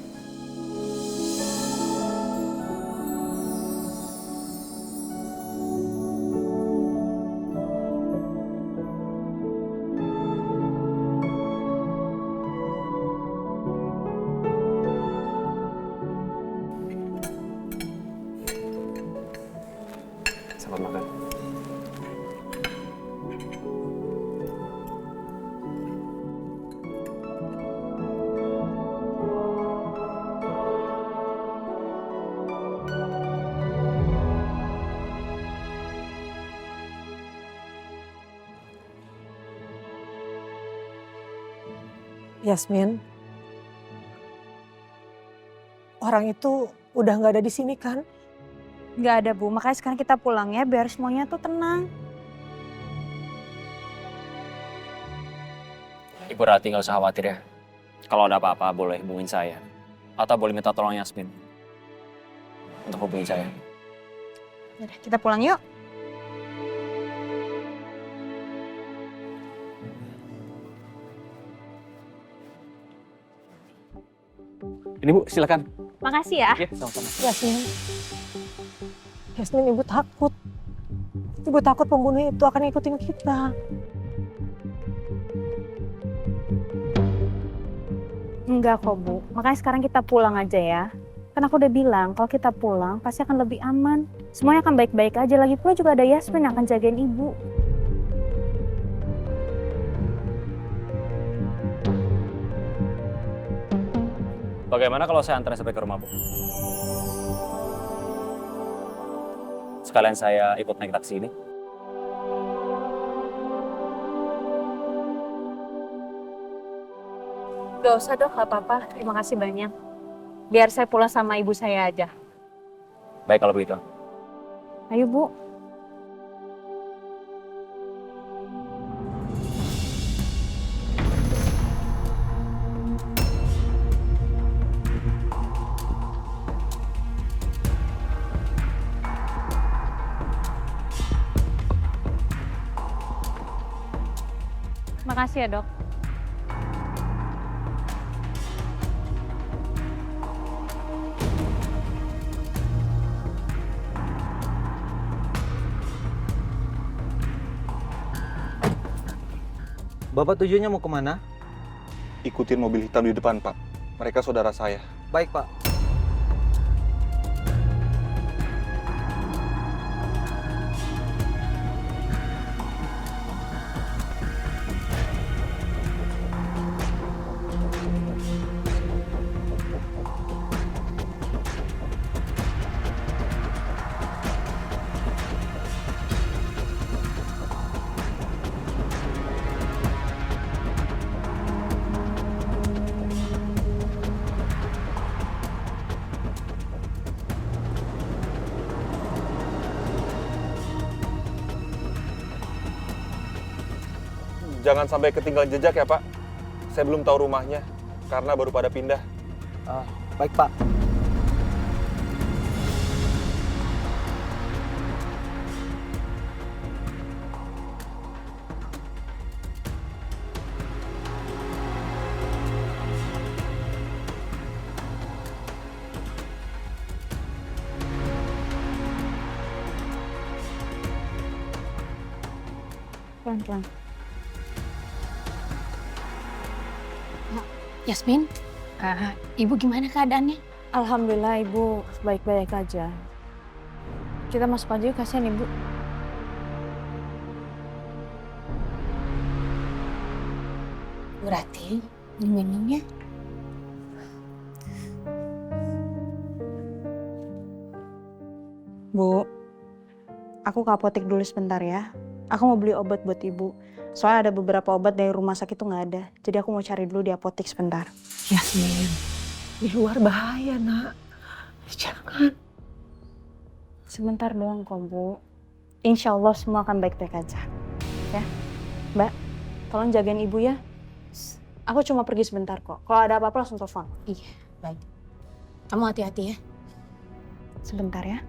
Selamat makan. Yasmin, orang itu udah nggak ada di sini kan? Nggak ada, Bu. Makanya sekarang kita pulang ya, biar semuanya tuh tenang. Ibu Rati nggak usah khawatir ya. Kalau ada apa-apa boleh hubungin saya. Atau boleh minta tolong Yasmin untuk hubungin saya. Yaudah, kita pulang yuk. Ini Bu, silakan. Makasih ya. Iya, sama-sama. Yasmin, ibu takut. Ibu takut pembunuh itu akan ikutin kita. Enggak kok, Bu. Makanya sekarang kita pulang aja ya. Kan aku udah bilang, kalau kita pulang pasti akan lebih aman. Semuanya akan baik-baik aja. Lagi pula juga ada Yasmin yang akan jagain Ibu. Bagaimana kalau saya antar sampai ke rumah, Bu? Sekalian saya ikut naik taksi ini. Gak usah dok, gak apa-apa. Terima kasih banyak. Biar saya pulang sama ibu saya aja. Baik kalau begitu. Ayo Bu. Makasih ya dok. Bapak tujuannya mau kemana? Ikutin mobil hitam di depan, Pak. Mereka saudara saya. Baik, Pak. Jangan sampai ketinggalan jejak ya, Pak. Saya belum tahu rumahnya, karena baru pada pindah. Baik, Pak. Pelan-pelan. Yasmin, ibu gimana keadaannya? Alhamdulillah ibu baik-baik aja. Kita masuk aja yuk, kasihan ibu. Bu Rati, minumnya. Bu, aku ke apotek dulu sebentar ya. Aku mau beli obat buat ibu. Soalnya ada beberapa obat dari rumah sakit tuh nggak ada. Jadi aku mau cari dulu di apotek sebentar. Yasmin, di luar bahaya nak. Jangan. Sebentar doang kok Bu. Insya Allah semua akan baik-baik aja. Ya, Mbak, tolong jagain ibu ya. Aku cuma pergi sebentar kok. Kalau ada apa-apa langsung telepon. Iya, baik. Kamu hati-hati ya. Sebentar ya.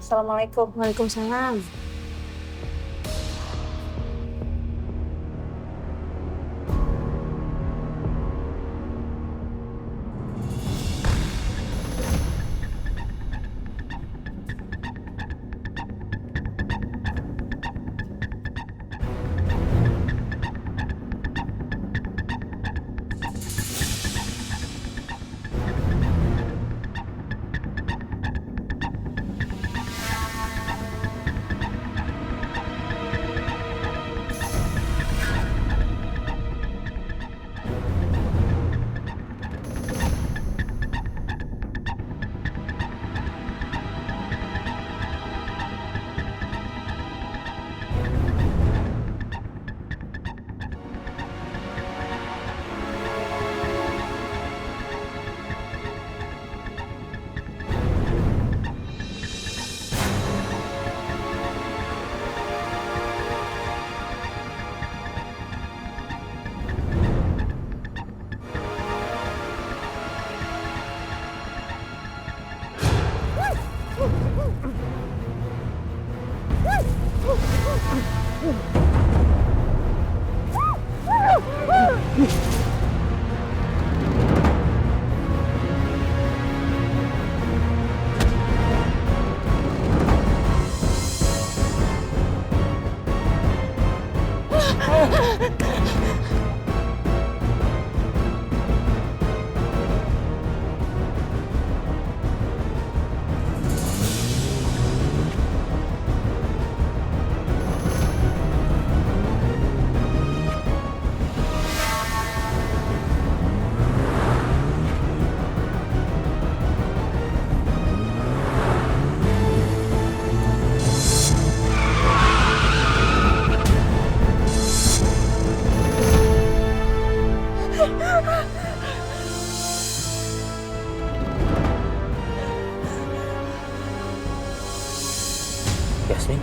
Assalamualaikum. Waalaikumsalam. Yasmin?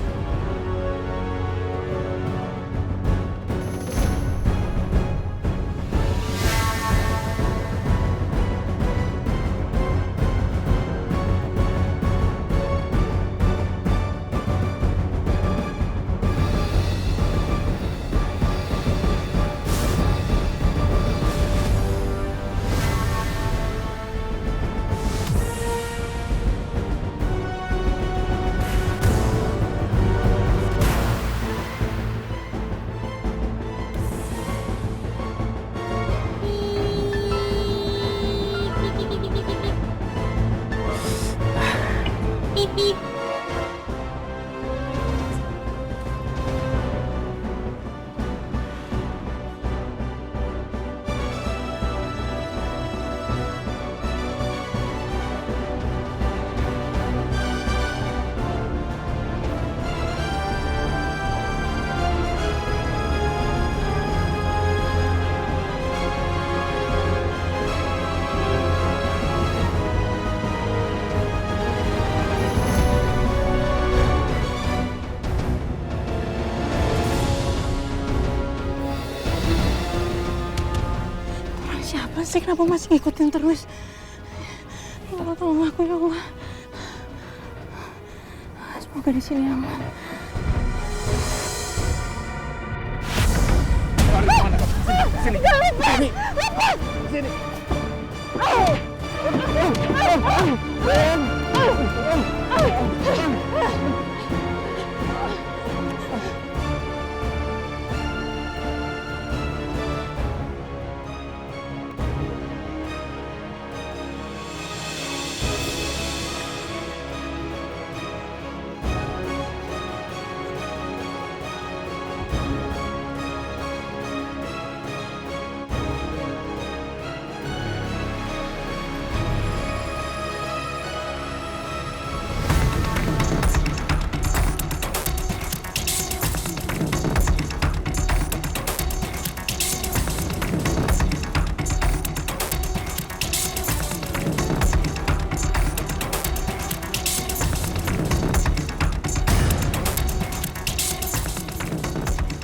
Siapa sih? Kenapa masih ngikutin terus? Ya Allah, tolong aku ya Allah. Semoga di sini aman. Sini. Sini. Sini.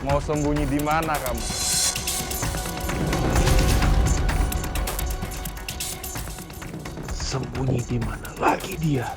Mau sembunyi di mana kamu? Sembunyi di mana lagi dia?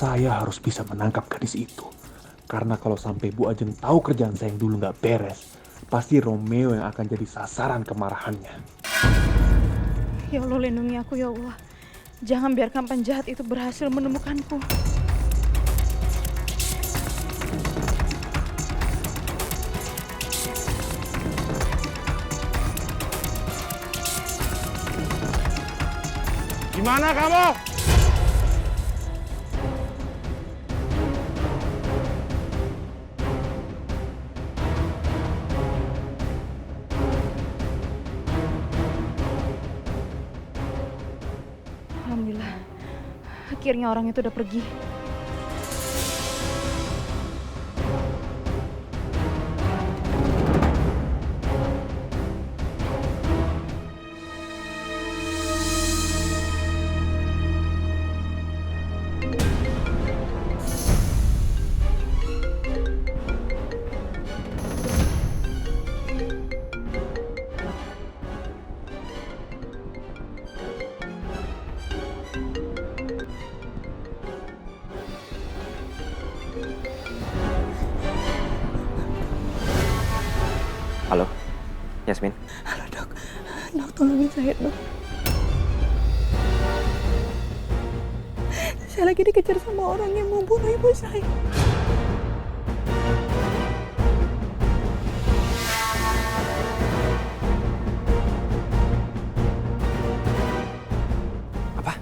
Saya harus bisa menangkap gadis itu. Karena kalau sampai Bu Ajeng tahu kerjaan saya yang dulu nggak beres, pasti Romeo yang akan jadi sasaran kemarahannya. Ya Allah, lindungi aku ya Allah. Jangan biarkan penjahat itu berhasil menemukanku. Gimana kamu? Alhamdulillah, akhirnya orang itu udah pergi. Halo, Yasmin. Halo dok, dok tolongin saya dok. Saya lagi dikejar sama orang yang mau bunuh ibu saya. Apa?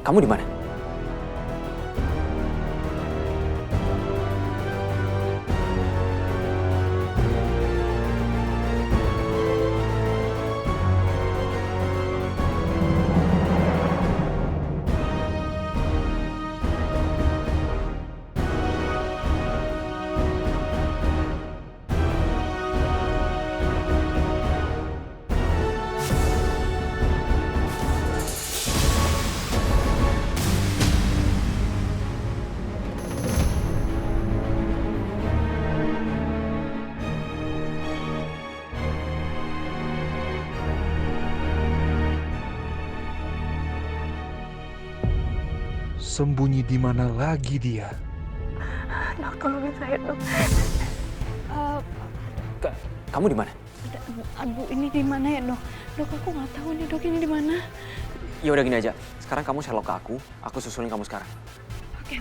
Kamu di mana? Sembunyi di mana lagi dia? Dok, tolongin saya, Dok. Kamu di mana? Aduh, ini di mana ya, Dok? Dok, aku nggak tahu nih, Dok, ini di mana. Ya udah gini aja. Sekarang kamu Sherlock ke aku susulin kamu sekarang. Oke.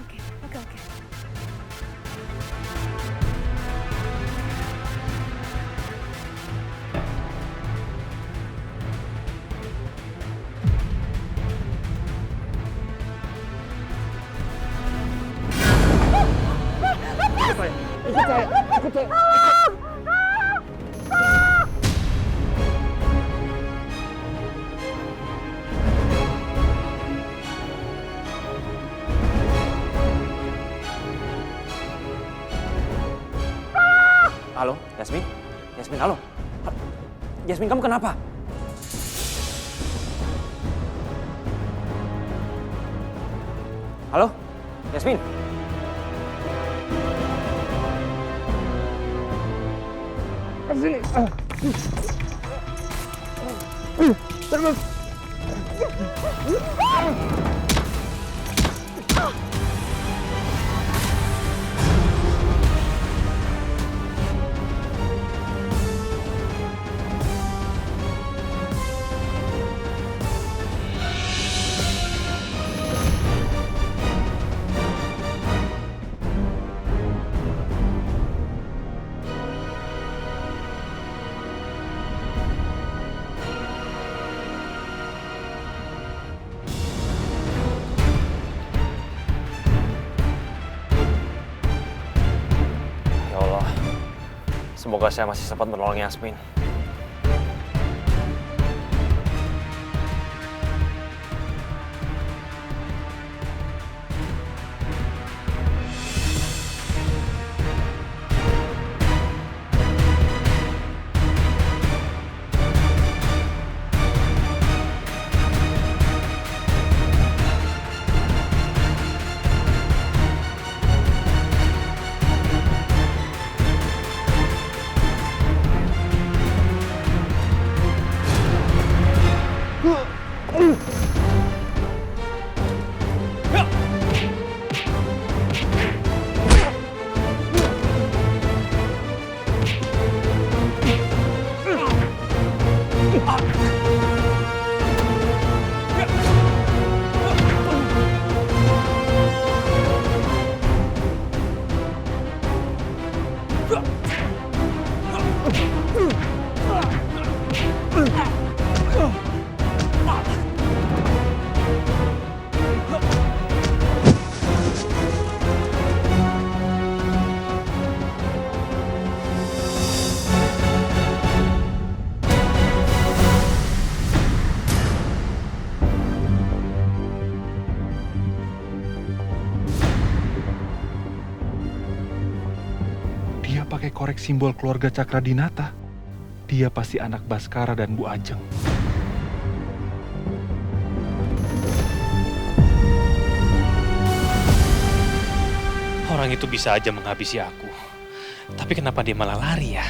Ikut saya. Halo, Yasmin? Halo? Yasmin, kamu kenapa? Halo? Yasmin? Sini. Terus. Semoga saya masih sempat menolong Yasmin. Pakai korek simbol keluarga Cakradinata. Dia pasti anak Baskara dan Bu Ajeng. Orang itu bisa aja menghabisi aku. Tapi kenapa dia malah lari ya?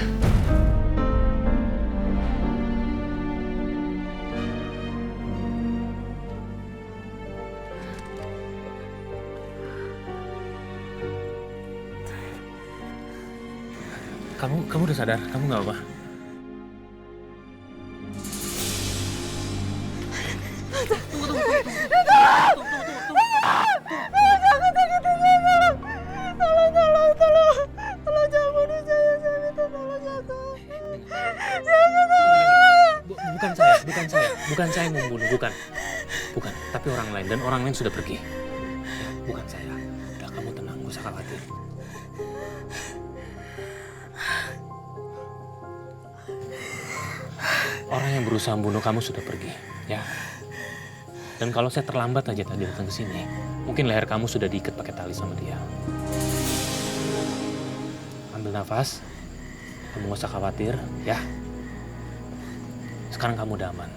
Kamu udah sadar? Kamu nggak apa? Tolong jangan bunuh saya minta tolong jangan. Bukan saya yang membunuh, bukan. Tapi orang lain, dan orang lain sudah pergi. Ya, bukan saya. Udah, kamu tenang, gak usah khawatir. Orang yang berusaha membunuh kamu sudah pergi, ya. Dan kalau saya terlambat aja tadi datang ke sini, mungkin leher kamu sudah diikat pakai tali sama dia. Ambil nafas, kamu gak usah khawatir, ya. Sekarang kamu udah aman,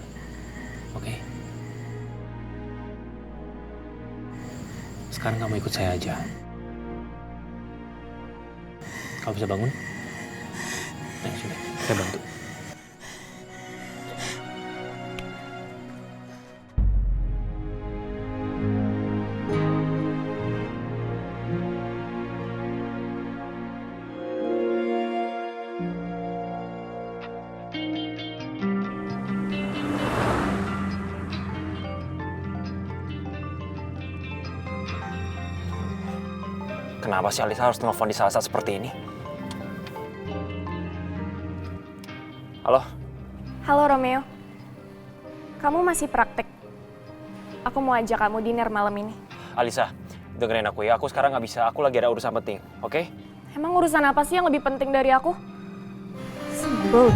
oke? Sekarang kamu ikut saya aja. Kamu bisa bangun? Nah, sini, saya bantu. Kenapa sih Alisa harus telepon di saat-saat seperti ini? Halo? Halo Romeo. Kamu masih praktek? Aku mau ajak kamu dinner malam ini. Alisa, dengerin aku ya. Aku sekarang nggak bisa. Aku lagi ada urusan penting, oke? Emang urusan apa sih yang lebih penting dari aku? Sebel.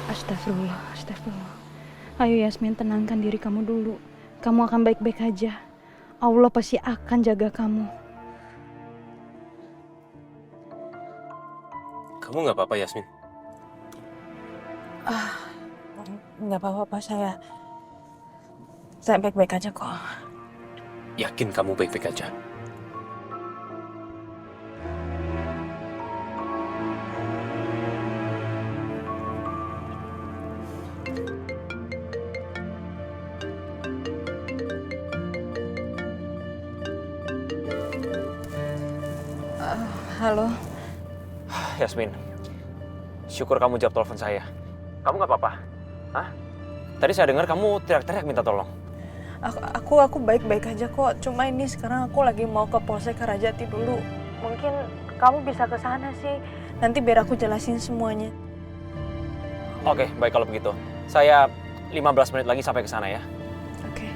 Astagfirullah, astagfirullah. Ayo Yasmin, tenangkan diri kamu dulu. Kamu akan baik-baik aja. Allah pasti akan jaga kamu. Kamu nggak apa-apa, Yasmin? Nggak apa-apa, saya baik-baik aja kok. Yakin kamu baik-baik aja? Halo. Yasmin, syukur kamu jawab telepon saya. Kamu nggak apa-apa? Hah? Tadi saya dengar kamu teriak-teriak minta tolong. Aku baik-baik aja kok. Cuma ini sekarang aku lagi mau ke Polsek Kerajati dulu. Mungkin kamu bisa ke sana sih. Nanti biar aku jelasin semuanya. Oke, baik kalau begitu. Saya 15 menit lagi sampai ke sana ya. Oke.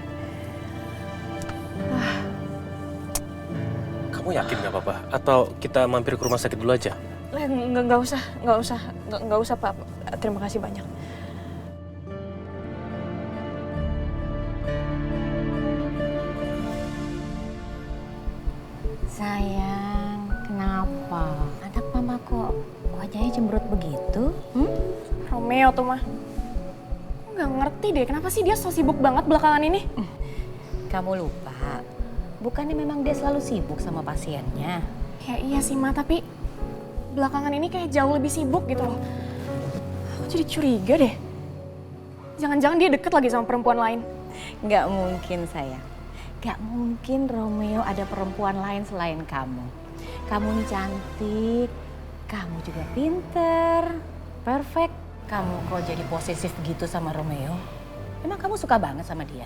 Kamu yakin nggak apa-apa? Atau kita mampir ke rumah sakit dulu aja? Nggak usah Pak. Terima kasih banyak. Sayang, kenapa? Anak mama kok wajahnya cemberut begitu? Romeo tuh mah. Aku nggak ngerti deh, kenapa sih dia so sibuk banget belakangan ini? Kamu lupa, bukannya memang dia selalu sibuk sama pasiennya? Ya iya sih Ma, tapi belakangan ini kayak jauh lebih sibuk gitu loh. Aku jadi curiga deh. Jangan-jangan dia deket lagi sama perempuan lain. Nggak mungkin sayang. Nggak mungkin Romeo ada perempuan lain selain kamu. Kamu ini cantik, kamu juga pinter, perfect. Kamu kok jadi posesif gitu sama Romeo? Emang kamu suka banget sama dia?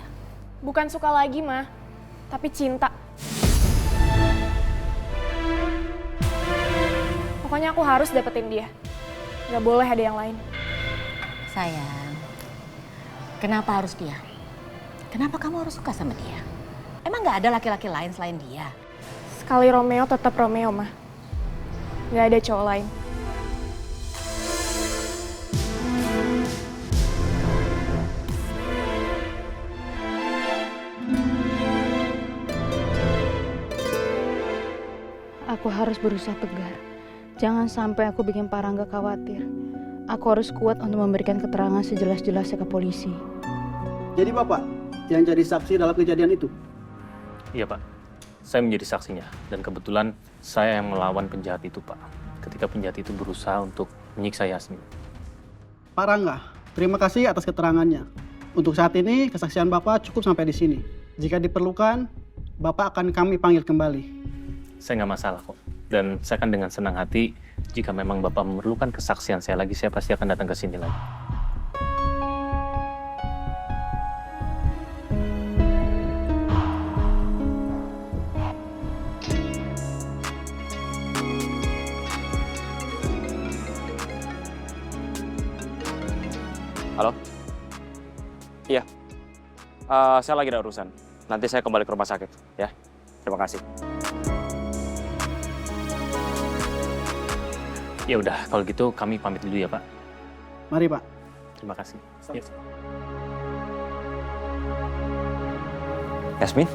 Bukan suka lagi Ma, tapi cinta. Pokoknya aku harus dapetin dia. Gak boleh ada yang lain. Sayang, kenapa harus dia? Kenapa kamu harus suka sama dia? Emang gak ada laki-laki lain selain dia? Sekali Romeo tetap Romeo, Ma. Gak ada cowok lain. Aku harus berusaha tegar. Jangan sampai aku bikin Parangga khawatir. Aku harus kuat untuk memberikan keterangan sejelas-jelasnya ke polisi. Jadi Bapak yang jadi saksi dalam kejadian itu? Iya Pak, saya menjadi saksinya. Dan kebetulan saya yang melawan penjahat itu Pak. Ketika penjahat itu berusaha untuk menyiksa Yasmin. Pak Rangga, terima kasih atas keterangannya. Untuk saat ini kesaksian Bapak cukup sampai di sini. Jika diperlukan, Bapak akan kami panggil kembali. Saya nggak masalah kok. Dan saya akan dengan senang hati, jika memang Bapak memerlukan kesaksian saya lagi, saya pasti akan datang ke sini lagi. Halo? Iya. Saya lagi ada urusan. Nanti saya kembali ke rumah sakit, ya. Terima kasih. Ya udah, kalau gitu kami pamit dulu ya, Pak. Mari, Pak. Terima kasih. Ya. Yasmin?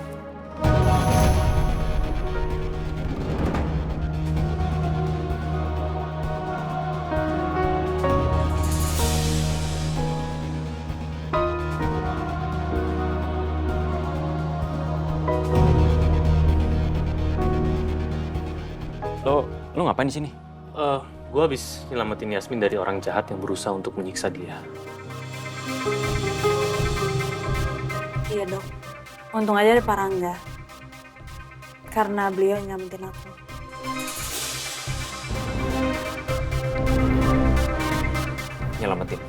Lo ngapain di sini? Gue habis nyelamatin Yasmin dari orang jahat yang berusaha untuk menyiksa dia. Iya dok, untung aja ada Pak Rangga. Karena beliau nyelamatin aku. Nyelamatin.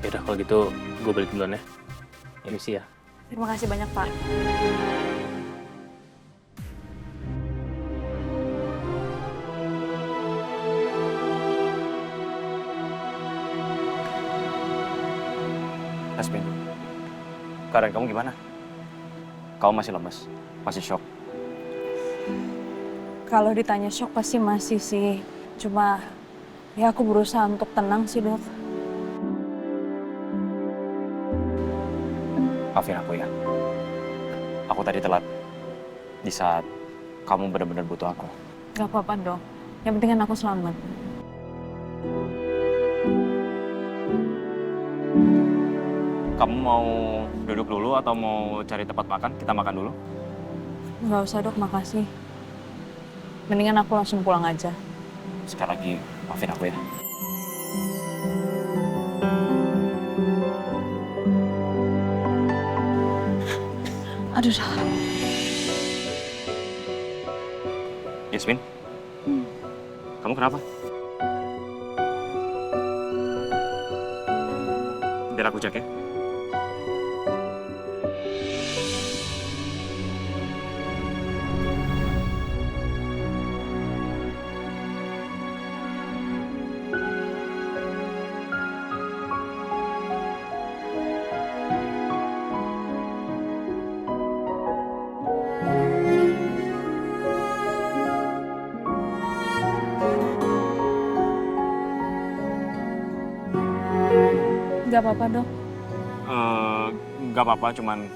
Yaudah, kalau gitu gue balik duluan ya. Misi ya. Terima kasih banyak Pak. Yasmin, keadaan kamu gimana? Kamu masih lemes? Masih shock? Kalau ditanya shock pasti masih sih. Cuma ya aku berusaha untuk tenang sih dok. Maafin aku ya. Aku tadi telat di saat kamu benar-benar butuh aku. Gak apa-apa dok. Yang penting kan aku selamat. Kamu mau duduk dulu atau mau cari tempat makan? Kita makan dulu. Gak usah dok, makasih. Mendingan aku langsung pulang aja. Sekali lagi, maafin aku ya. Aduh. Yasmin? Kamu kenapa? Biar aku cek ya. Gak apa-apa dok. Gak apa-apa, cuman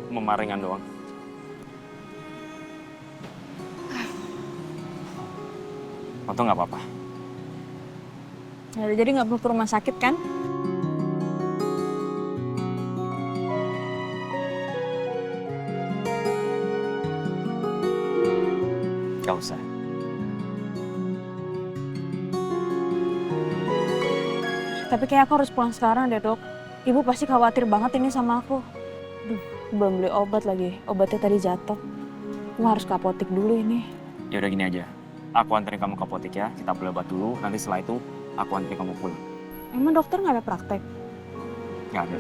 memaringan doang. Atau gak apa-apa? Ya, jadi gak perlu ke rumah sakit kan? Gak usah. Tapi kayak aku harus pulang sekarang deh dok. Ibu pasti khawatir banget ini sama aku. Duh, belum beli obat lagi. Obatnya tadi jatuh. Aku harus ke apotek dulu ini. Ya udah gini aja. Aku anterin kamu ke apotek ya. Kita beli obat dulu. Nanti setelah itu aku anterin kamu pulang. Emang dokter nggak ada praktek? Nggak ada.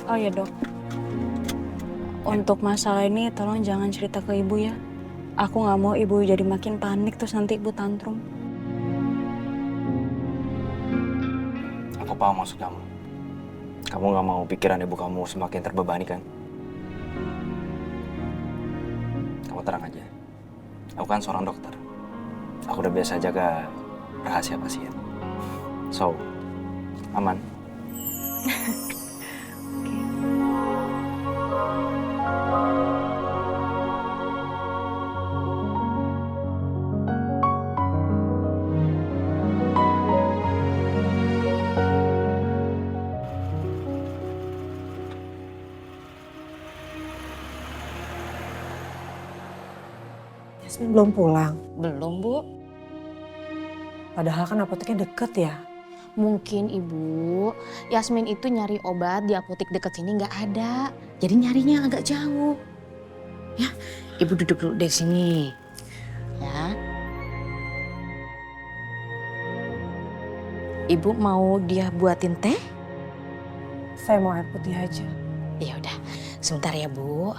Oh ya dok, untuk masalah ini tolong jangan cerita ke ibu ya. Aku nggak mau ibu jadi makin panik terus nanti ibu tantrum. Aku paham maksud kamu. Kamu nggak mau pikiran ibu kamu semakin terbebani kan? Kamu tenang aja. Aku kan seorang dokter. Aku udah biasa jaga rahasia pasien. So, aman. Yasmin belum pulang. Belum, Bu. Padahal kan apoteknya deket ya. Mungkin Ibu, Yasmin itu nyari obat di apotek deket sini nggak ada. Jadi nyarinya agak jauh. Ya, Ibu duduk dulu di sini. Ya. Ibu mau dia buatin teh? Saya mau air putih aja. Ya udah, sebentar ya, Bu.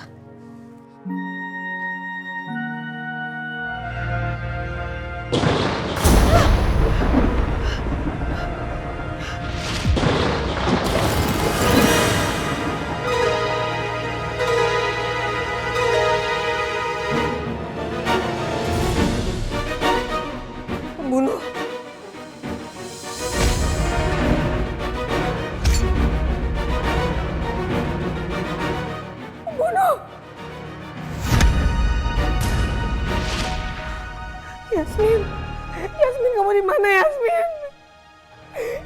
Pembunuh. Pembunuh. Yasmin. Yasmin, kamu di mana, Yasmin?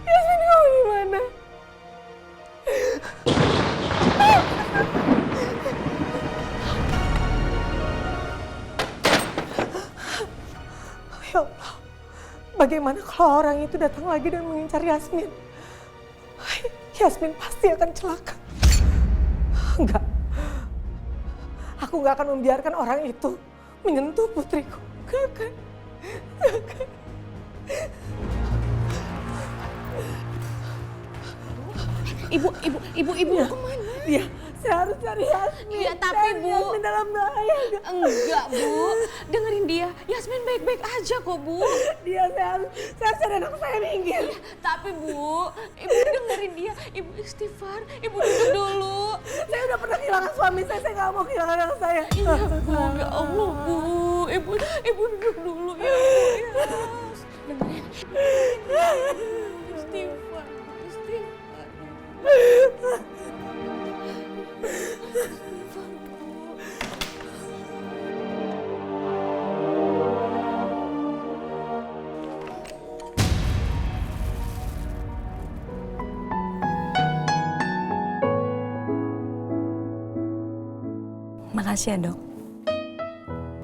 Yasmin, kamu di mana? Ya Allah, bagaimana kalau orang itu datang lagi dan mengincar Yasmin? Yasmin pasti akan celaka. Enggak, aku nggak akan membiarkan orang itu menyentuh putriku. Nggak akan. Nggak akan. Ibu Ya, kemana? Dia, saya harus cari Yasmin. Iya, tapi Bu. Yasmin dalam bahaya. Enggak, Bu. Dengerin dia. Yasmin baik-baik aja kok, Bu. Dia, saya harus cari anak saya minggir. Iya, tapi Bu, Ibu dengerin dia. Ibu istighfar. Ibu duduk dulu. Saya udah pernah kehilangan suami saya nggak mau kehilangan anak saya. Iya, Bu. Ya Allah, Bu. Ibu duduk dulu ya, Bu. Ya. Dengerin. Istighfar. Makasih ya, Dok.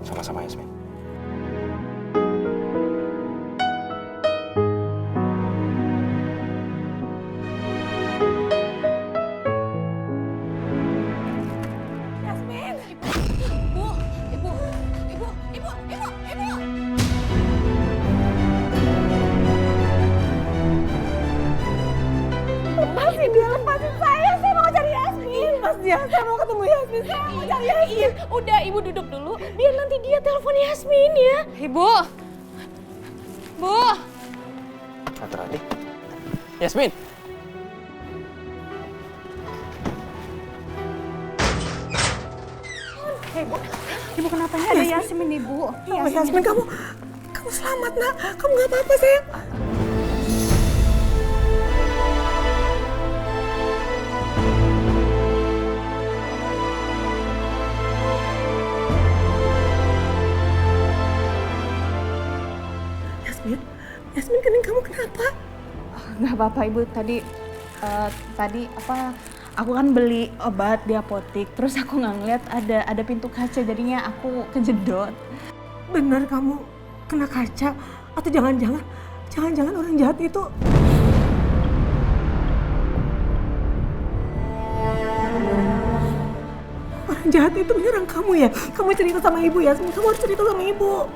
Sama-sama, Yasmin. Lepasin dia, lepasin saya mau cari Yasmin. Mas dia, saya mau ketemu Yasmin, saya mau cari Yasmin. Iya, udah Ibu duduk dulu. Biar nanti dia telepon Yasmin ya. Ibu. Bu. Hati-hati. Yasmin. Ibu kenapa ada Yasmin, Ibu? Yasmin, kamu selamat, Nak. Kamu nggak apa-apa, sayang. Yasmin, kening kamu kenapa? Nggak apa-apa, Ibu. Tadi aku kan beli obat di apotek, terus aku nggak ngeliat ada pintu kaca, jadinya aku kejedot. Benar kamu kena kaca? Atau jangan-jangan orang jahat itu? Orang jahat itu menyerang kamu ya? Kamu cerita sama ibu, Yasmin. Kamu harus cerita sama ibu.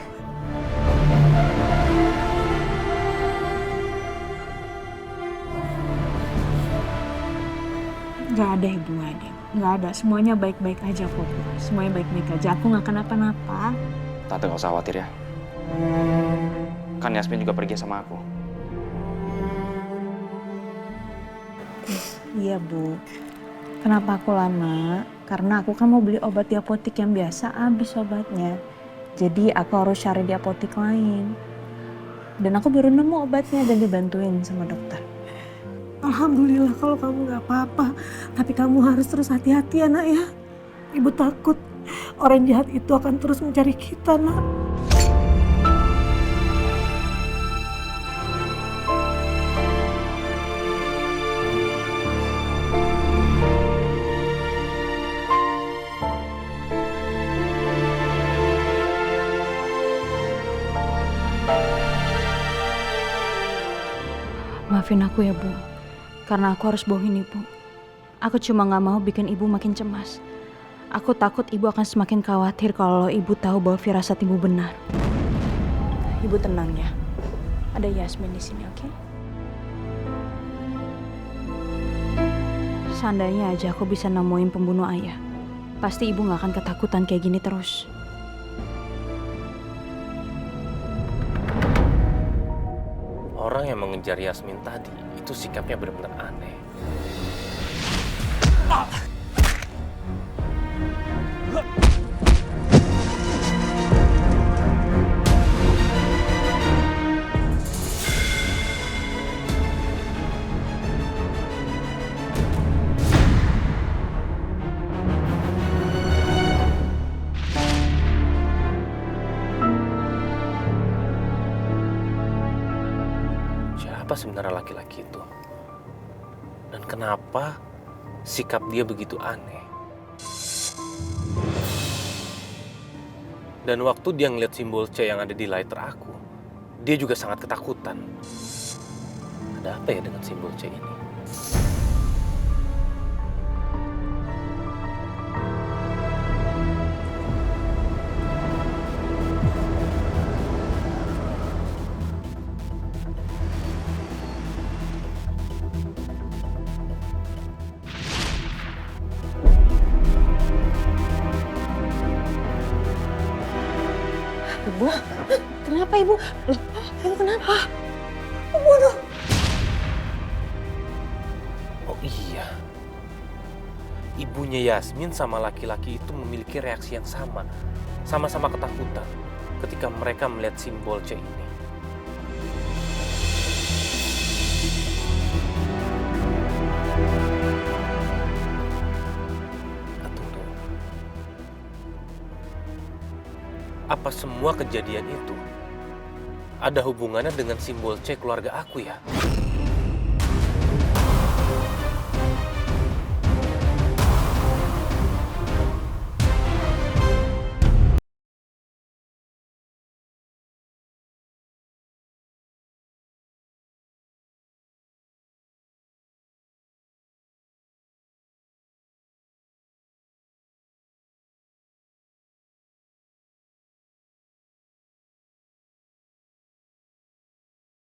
Nggak ada, Ibu, nggak ada. Semuanya baik-baik aja kok, Bu. Semuanya baik-baik aja. Aku nggak kenapa-napa. Tante nggak usah khawatir ya. Kan Yasmin juga pergi sama aku. Iya, Bu. Kenapa aku lama? Karena aku kan mau beli obat di apotik yang biasa, habis obatnya. Jadi aku harus cari di apotik lain. Dan aku baru nemu obatnya dan dibantuin sama dokter. Alhamdulillah kalau kamu nggak apa-apa. Tapi kamu harus terus hati-hati ya nak ya. Ibu takut orang jahat itu akan terus mencari kita nak. Maafin aku ya Bu, karena aku harus bohongin Ibu. Aku cuma gak mau bikin Ibu makin cemas. Aku takut Ibu akan semakin khawatir kalau Ibu tahu bahwa firasat Ibu benar. Ibu tenang ya, ada Yasmin di sini, oke? Seandainya aja aku bisa nemuin pembunuh ayah, pasti Ibu gak akan ketakutan kayak gini terus. Orang yang mengejar Yasmin tadi, itu sikapnya benar-benar aneh. Siapa sebenarnya laki-laki itu? Dan kenapa sikap dia begitu aneh? Dan waktu dia ngeliat simbol C yang ada di lighter aku, dia juga sangat ketakutan. Ada apa ya dengan simbol C ini? Ibu, kenapa Ibu? Loh, Ibu kenapa? Pembunuh. Oh iya, ibunya Yasmin sama laki-laki itu memiliki reaksi yang sama. Sama-sama ketakutan ketika mereka melihat simbol C ini. Apa semua kejadian itu ada hubungannya dengan simbol C keluarga aku ya?